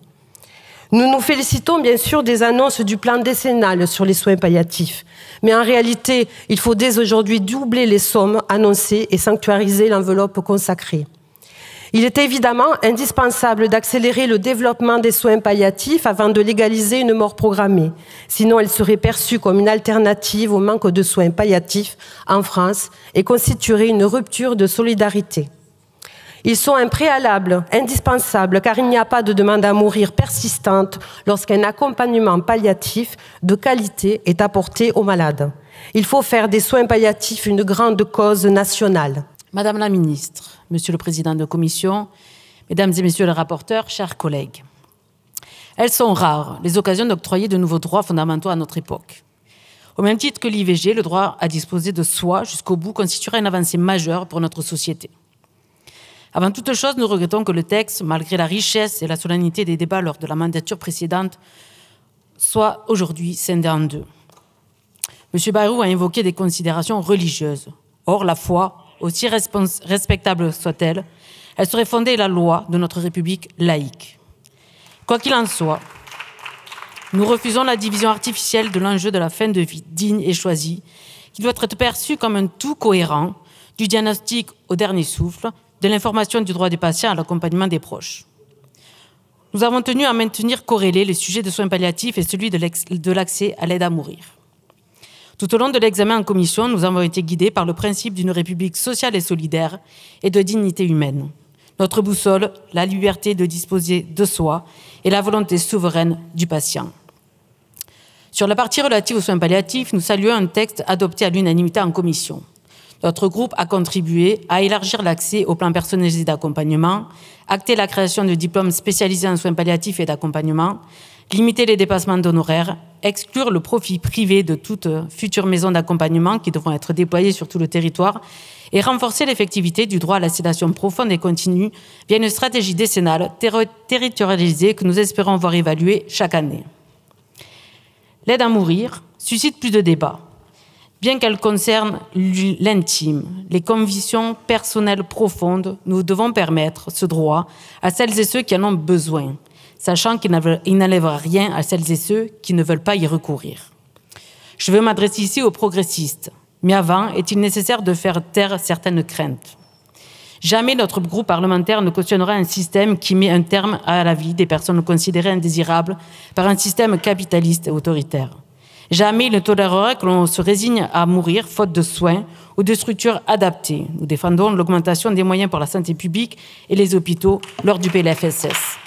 Nous nous félicitons bien sûr des annonces du plan décennal sur les soins palliatifs. Mais en réalité, il faut dès aujourd'hui doubler les sommes annoncées et sanctuariser l'enveloppe consacrée. Il est évidemment indispensable d'accélérer le développement des soins palliatifs avant de légaliser une mort programmée. Sinon, elle serait perçue comme une alternative au manque de soins palliatifs en France et constituerait une rupture de solidarité. Ils sont un préalable indispensable car il n'y a pas de demande à mourir persistante lorsqu'un accompagnement palliatif de qualité est apporté aux malades. Il faut faire des soins palliatifs une grande cause nationale. Madame la ministre, Monsieur le Président de Commission, Mesdames et Messieurs les rapporteurs, chers collègues, elles sont rares, les occasions d'octroyer de nouveaux droits fondamentaux à notre époque. Au même titre que l'IVG, le droit à disposer de soi jusqu'au bout constituerait une avancée majeure pour notre société. Avant toute chose, nous regrettons que le texte, malgré la richesse et la solennité des débats lors de la mandature précédente, soit aujourd'hui scindé en deux. M. Bayrou a invoqué des considérations religieuses. Or, la foi, aussi respectable soit-elle, elle serait fondée la loi de notre République laïque. Quoi qu'il en soit, nous refusons la division artificielle de l'enjeu de la fin de vie digne et choisie, qui doit être perçue comme un tout cohérent, du diagnostic au dernier souffle, de l'information du droit des patients à l'accompagnement des proches. Nous avons tenu à maintenir corrélés les sujets de soins palliatifs et celui de l'accès à l'aide à mourir. Tout au long de l'examen en commission, nous avons été guidés par le principe d'une République sociale et solidaire et de dignité humaine. Notre boussole, la liberté de disposer de soi et la volonté souveraine du patient. Sur la partie relative aux soins palliatifs, nous saluons un texte adopté à l'unanimité en commission. Notre groupe a contribué à élargir l'accès au plan personnalisé d'accompagnement, acter la création de diplômes spécialisés en soins palliatifs et d'accompagnement, limiter les dépassements d'honoraires, exclure le profit privé de toute future maison d'accompagnement qui devront être déployées sur tout le territoire et renforcer l'effectivité du droit à la sédation profonde et continue via une stratégie décennale territorialisée que nous espérons voir évaluer chaque année. L'aide à mourir suscite plus de débats. Bien qu'elle concerne l'intime, les convictions personnelles profondes, nous devons permettre ce droit à celles et ceux qui en ont besoin, sachant qu'il n'enlèvera rien à celles et ceux qui ne veulent pas y recourir. Je veux m'adresser ici aux progressistes, mais avant, est-il nécessaire de faire taire certaines craintes? Jamais notre groupe parlementaire ne cautionnera un système qui met un terme à la vie des personnes considérées indésirables par un système capitaliste et autoritaire. Jamais il ne tolérera que l'on se résigne à mourir faute de soins ou de structures adaptées. Nous défendons l'augmentation des moyens pour la santé publique et les hôpitaux lors du PLFSS.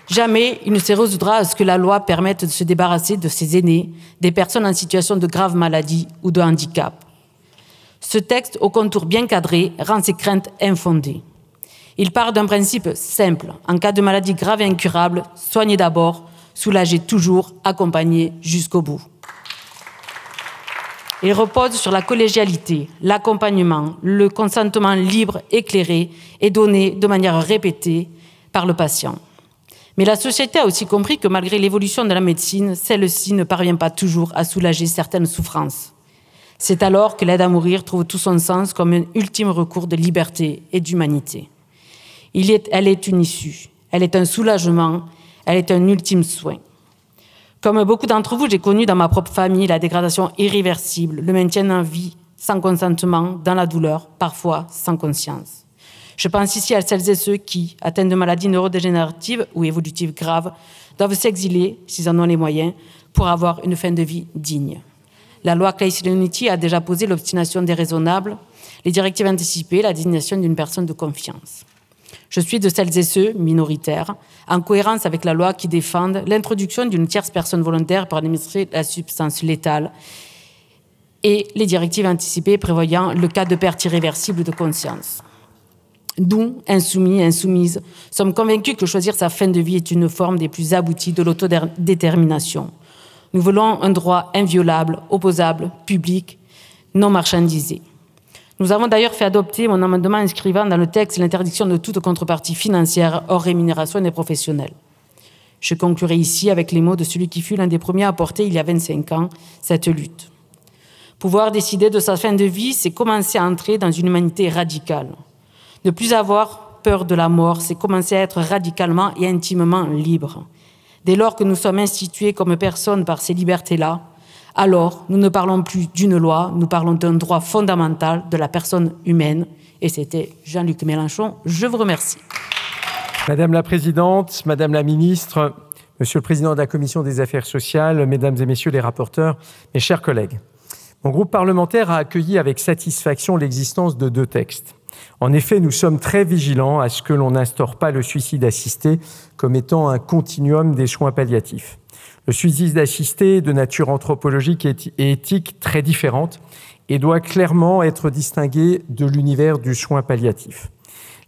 Jamais il ne se résoudra à ce que la loi permette de se débarrasser de ses aînés, des personnes en situation de grave maladie ou de handicap. Ce texte, aux contours bien cadrés, rend ces craintes infondées. Il part d'un principe simple. En cas de maladie grave et incurable, soignez d'abord, soulagez toujours, accompagnez jusqu'au bout. Il repose sur la collégialité, l'accompagnement, le consentement libre, éclairé et donné de manière répétée par le patient. Mais la société a aussi compris que malgré l'évolution de la médecine, celle-ci ne parvient pas toujours à soulager certaines souffrances. C'est alors que l'aide à mourir trouve tout son sens comme un ultime recours de liberté et d'humanité. Elle est une issue, elle est un soulagement, elle est un ultime soin. Comme beaucoup d'entre vous, j'ai connu dans ma propre famille la dégradation irréversible, le maintien en vie sans consentement, dans la douleur, parfois sans conscience. Je pense ici à celles et ceux qui, atteints de maladies neurodégénératives ou évolutives graves, doivent s'exiler, s'ils en ont les moyens, pour avoir une fin de vie digne. La loi Claeys-Leonetti a déjà posé l'obstination déraisonnable, les directives anticipées, la désignation d'une personne de confiance. Je suis de celles et ceux, minoritaires, en cohérence avec la loi qui défendent l'introduction d'une tierce personne volontaire pour administrer la substance létale et les directives anticipées prévoyant le cas de perte irréversible de conscience. Nous, insoumis et insoumises, sommes convaincus que choisir sa fin de vie est une forme des plus abouties de l'autodétermination. Nous voulons un droit inviolable, opposable, public, non marchandisé. Nous avons d'ailleurs fait adopter mon amendement inscrivant dans le texte l'interdiction de toute contrepartie financière hors rémunération des professionnels. Je conclurai ici avec les mots de celui qui fut l'un des premiers à porter, il y a 25 ans, cette lutte. Pouvoir décider de sa fin de vie, c'est commencer à entrer dans une humanité radicale. Ne plus avoir peur de la mort, c'est commencer à être radicalement et intimement libre. Dès lors que nous sommes institués comme personnes par ces libertés-là, alors nous ne parlons plus d'une loi, nous parlons d'un droit fondamental de la personne humaine. Et c'était Jean-Luc Mélenchon. Je vous remercie. Madame la Présidente, Madame la Ministre, Monsieur le Président de la Commission des Affaires sociales, Mesdames et Messieurs les rapporteurs, mes chers collègues. Mon groupe parlementaire a accueilli avec satisfaction l'existence de 2 textes. En effet, nous sommes très vigilants à ce que l'on n'instaure pas le suicide assisté comme étant un continuum des soins palliatifs. Le suicide assisté est de nature anthropologique et éthique très différente et doit clairement être distingué de l'univers du soin palliatif.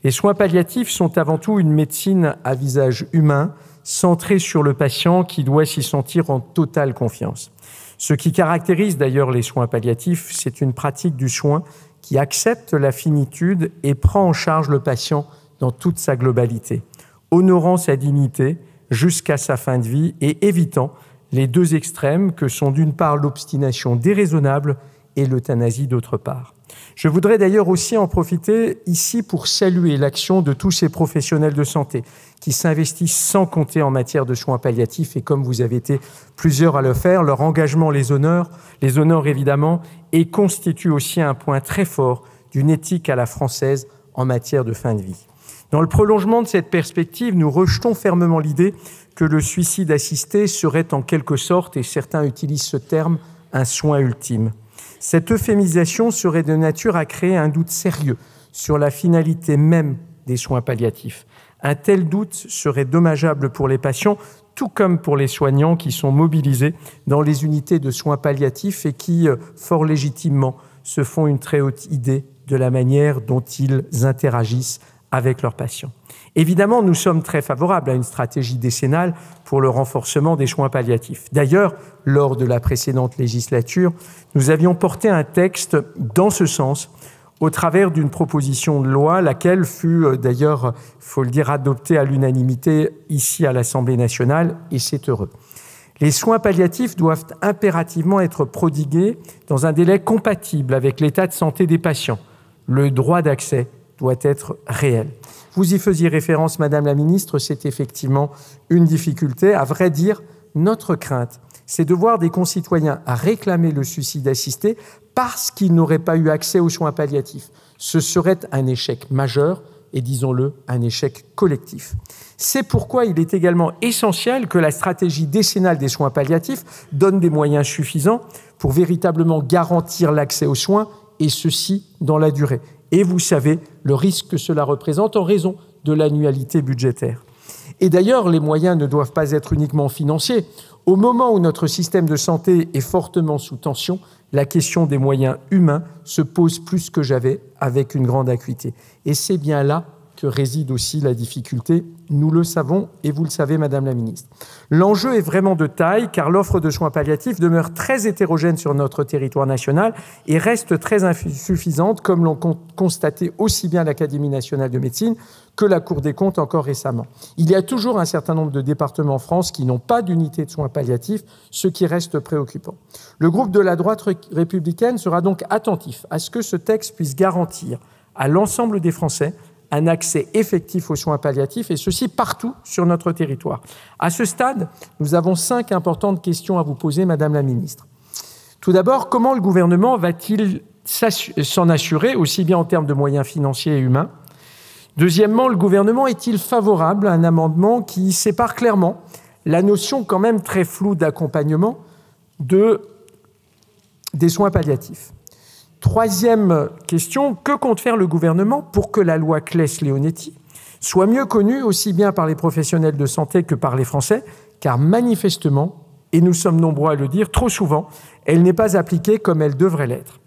Les soins palliatifs sont avant tout une médecine à visage humain, centrée sur le patient qui doit s'y sentir en totale confiance. Ce qui caractérise d'ailleurs les soins palliatifs, c'est une pratique du soin qui accepte la finitude et prend en charge le patient dans toute sa globalité, honorant sa dignité jusqu'à sa fin de vie et évitant les 2 extrêmes que sont d'une part l'obstination déraisonnable et l'euthanasie d'autre part. Je voudrais d'ailleurs aussi en profiter ici pour saluer l'action de tous ces professionnels de santé qui s'investissent sans compter en matière de soins palliatifs et comme vous avez été plusieurs à le faire, leur engagement les honore évidemment et constitue aussi un point très fort d'une éthique à la française en matière de fin de vie. Dans le prolongement de cette perspective, nous rejetons fermement l'idée que le suicide assisté serait en quelque sorte, et certains utilisent ce terme, un soin ultime. Cette euphémisation serait de nature à créer un doute sérieux sur la finalité même des soins palliatifs. Un tel doute serait dommageable pour les patients, tout comme pour les soignants qui sont mobilisés dans les unités de soins palliatifs et qui, fort légitimement, se font une très haute idée de la manière dont ils interagissent avec leurs patients. Évidemment, nous sommes très favorables à une stratégie décennale pour le renforcement des soins palliatifs. D'ailleurs, lors de la précédente législature, nous avions porté un texte dans ce sens au travers d'une proposition de loi, laquelle fut d'ailleurs, il faut le dire, adoptée à l'unanimité ici à l'Assemblée nationale, et c'est heureux. Les soins palliatifs doivent impérativement être prodigués dans un délai compatible avec l'état de santé des patients. Le droit d'accès doit être réel. Vous y faisiez référence, Madame la Ministre, c'est effectivement une difficulté. À vrai dire, notre crainte, c'est de voir des concitoyens réclamer le suicide assisté parce qu'ils n'auraient pas eu accès aux soins palliatifs. Ce serait un échec majeur et, disons-le, un échec collectif. C'est pourquoi il est également essentiel que la stratégie décennale des soins palliatifs donne des moyens suffisants pour véritablement garantir l'accès aux soins, et ceci dans la durée. Et vous savez le risque que cela représente en raison de l'annualité budgétaire. Et d'ailleurs, les moyens ne doivent pas être uniquement financiers. Au moment où notre système de santé est fortement sous tension, la question des moyens humains se pose plus que jamais avec une grande acuité. Et c'est bien là que réside aussi la difficulté. Nous le savons et vous le savez, Madame la Ministre. L'enjeu est vraiment de taille car l'offre de soins palliatifs demeure très hétérogène sur notre territoire national et reste très insuffisante, comme l'ont constaté aussi bien l'Académie nationale de médecine que la Cour des comptes encore récemment. Il y a toujours un certain nombre de départements en France qui n'ont pas d'unité de soins palliatifs, ce qui reste préoccupant. Le groupe de la droite républicaine sera donc attentif à ce que ce texte puisse garantir à l'ensemble des Français un accès effectif aux soins palliatifs, et ceci partout sur notre territoire. À ce stade, nous avons 5 importantes questions à vous poser, Madame la Ministre. Tout d'abord, comment le gouvernement va-t-il s'en assurer, aussi bien en termes de moyens financiers et humains? Deuxièmement, le gouvernement est-il favorable à un amendement qui sépare clairement la notion quand même très floue d'accompagnement des soins palliatifs? Troisième question, que compte faire le gouvernement pour que la loi Claeys-Leonetti soit mieux connue aussi bien par les professionnels de santé que par les Français, car manifestement, et nous sommes nombreux à le dire, trop souvent, elle n'est pas appliquée comme elle devrait l'être.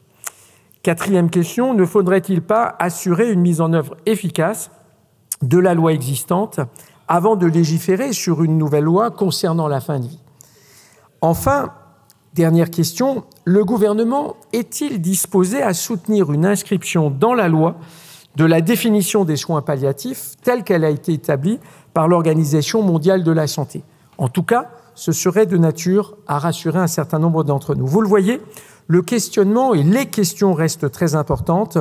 Quatrième question, ne faudrait-il pas assurer une mise en œuvre efficace de la loi existante avant de légiférer sur une nouvelle loi concernant la fin de vie? Enfin, dernière question, le gouvernement est-il disposé à soutenir une inscription dans la loi de la définition des soins palliatifs telle qu'elle a été établie par l'Organisation mondiale de la santé? En tout cas, ce serait de nature à rassurer un certain nombre d'entre nous. Vous le voyez, le questionnement et les questions restent très importantes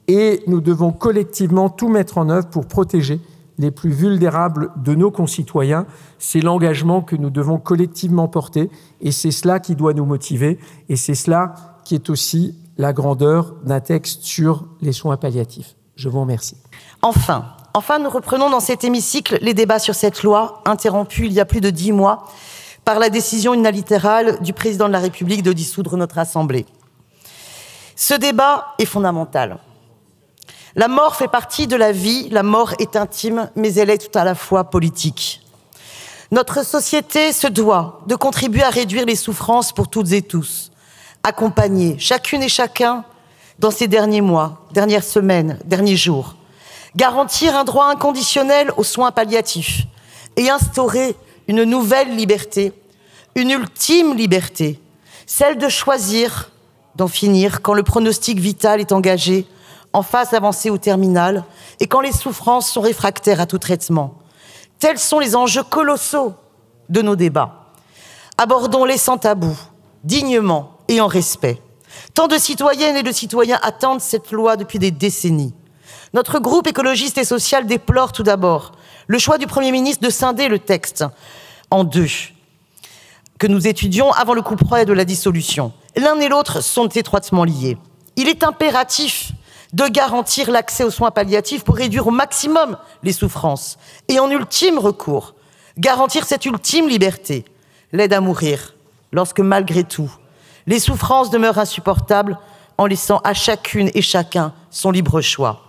et nous devons collectivement tout mettre en œuvre pour protéger les plus vulnérables de nos concitoyens. C'est l'engagement que nous devons collectivement porter et c'est cela qui doit nous motiver et c'est cela qui est aussi la grandeur d'un texte sur les soins palliatifs. Je vous remercie. Enfin, nous reprenons dans cet hémicycle les débats sur cette loi, interrompus il y a plus de 10 mois par la décision unilatérale du président de la République de dissoudre notre Assemblée. Ce débat est fondamental. La mort fait partie de la vie, la mort est intime, mais elle est tout à la fois politique. Notre société se doit de contribuer à réduire les souffrances pour toutes et tous, accompagner chacune et chacun dans ces derniers mois, dernières semaines, derniers jours, garantir un droit inconditionnel aux soins palliatifs et instaurer une nouvelle liberté, une ultime liberté, celle de choisir d'en finir quand le pronostic vital est engagé, en phase avancée ou terminale, et quand les souffrances sont réfractaires à tout traitement. Tels sont les enjeux colossaux de nos débats. Abordons-les sans tabou, dignement et en respect. Tant de citoyennes et de citoyens attendent cette loi depuis des décennies. Notre groupe écologiste et social déplore tout d'abord le choix du Premier ministre de scinder le texte en 2, que nous étudions avant le coup près de la dissolution. L'un et l'autre sont étroitement liés. Il est impératif de garantir l'accès aux soins palliatifs pour réduire au maximum les souffrances et en ultime recours, garantir cette ultime liberté, l'aide à mourir, lorsque malgré tout, les souffrances demeurent insupportables en laissant à chacune et chacun son libre choix.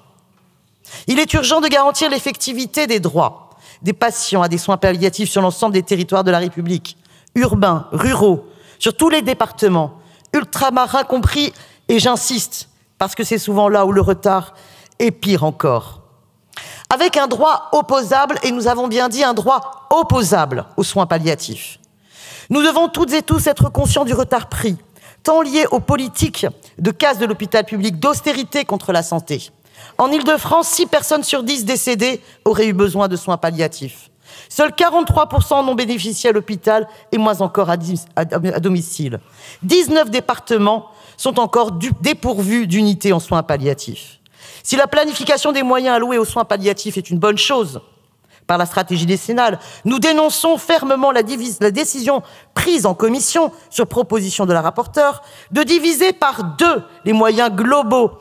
Il est urgent de garantir l'effectivité des droits des patients à des soins palliatifs sur l'ensemble des territoires de la République, urbains, ruraux, sur tous les départements, ultramarins compris, et j'insiste, parce que c'est souvent là où le retard est pire encore. Avec un droit opposable, et nous avons bien dit un droit opposable aux soins palliatifs. Nous devons toutes et tous être conscients du retard pris, tant lié aux politiques de casse de l'hôpital public, d'austérité contre la santé. En Île-de-France, 6 personnes sur 10 décédées auraient eu besoin de soins palliatifs. Seuls 43% en ont bénéficié à l'hôpital et moins encore à domicile. 19 départements sont encore dépourvus d'unités en soins palliatifs. Si la planification des moyens alloués aux soins palliatifs est une bonne chose, par la stratégie décennale, nous dénonçons fermement la décision prise en commission, sur proposition de la rapporteure, de diviser par 2 les moyens globaux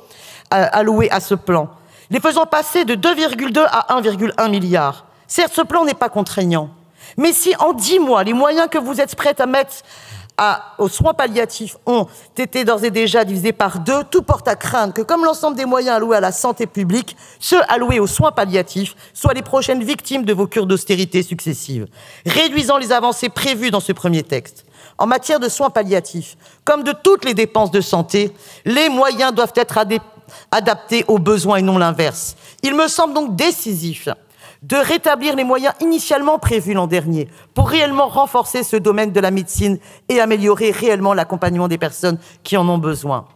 alloués à ce plan, les faisant passer de 2,2 à 1,1 milliard. Certes, ce plan n'est pas contraignant, mais si en 10 mois, les moyens que vous êtes prêts à mettre aux soins palliatifs ont été d'ores et déjà divisés par 2, tout porte à craindre que, comme l'ensemble des moyens alloués à la santé publique, ceux alloués aux soins palliatifs soient les prochaines victimes de vos cures d'austérité successives, réduisant les avancées prévues dans ce premier texte. En matière de soins palliatifs, comme de toutes les dépenses de santé, les moyens doivent être adaptés aux besoins et non l'inverse. Il me semble donc décisif de rétablir les moyens initialement prévus l'an dernier pour réellement renforcer ce domaine de la médecine et améliorer réellement l'accompagnement des personnes qui en ont besoin.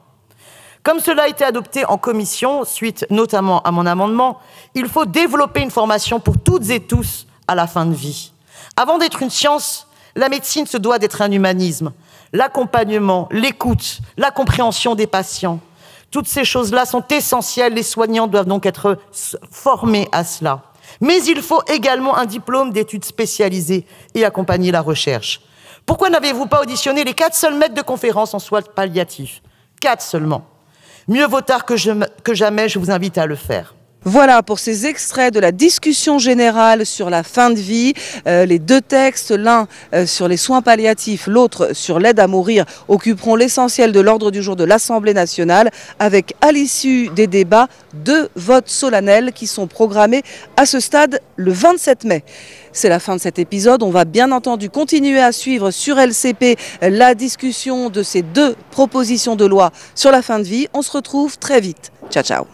Comme cela a été adopté en commission, suite notamment à mon amendement, il faut développer une formation pour toutes et tous à la fin de vie. Avant d'être une science, la médecine se doit d'être un humanisme. L'accompagnement, l'écoute, la compréhension des patients, toutes ces choses-là sont essentielles. Les soignants doivent donc être formés à cela. Mais il faut également un diplôme d'études spécialisées et accompagner la recherche. Pourquoi n'avez-vous pas auditionné les 4 seuls maîtres de conférences en soins palliatifs? 4 seulement. Mieux vaut tard que jamais, je vous invite à le faire. Voilà pour ces extraits de la discussion générale sur la fin de vie. Les 2 textes, l'un sur les soins palliatifs, l'autre sur l'aide à mourir, occuperont l'essentiel de l'ordre du jour de l'Assemblée nationale, avec à l'issue des débats 2 votes solennels qui sont programmés à ce stade le 27 mai. C'est la fin de cet épisode. On va bien entendu continuer à suivre sur LCP la discussion de ces 2 propositions de loi sur la fin de vie. On se retrouve très vite. Ciao, ciao.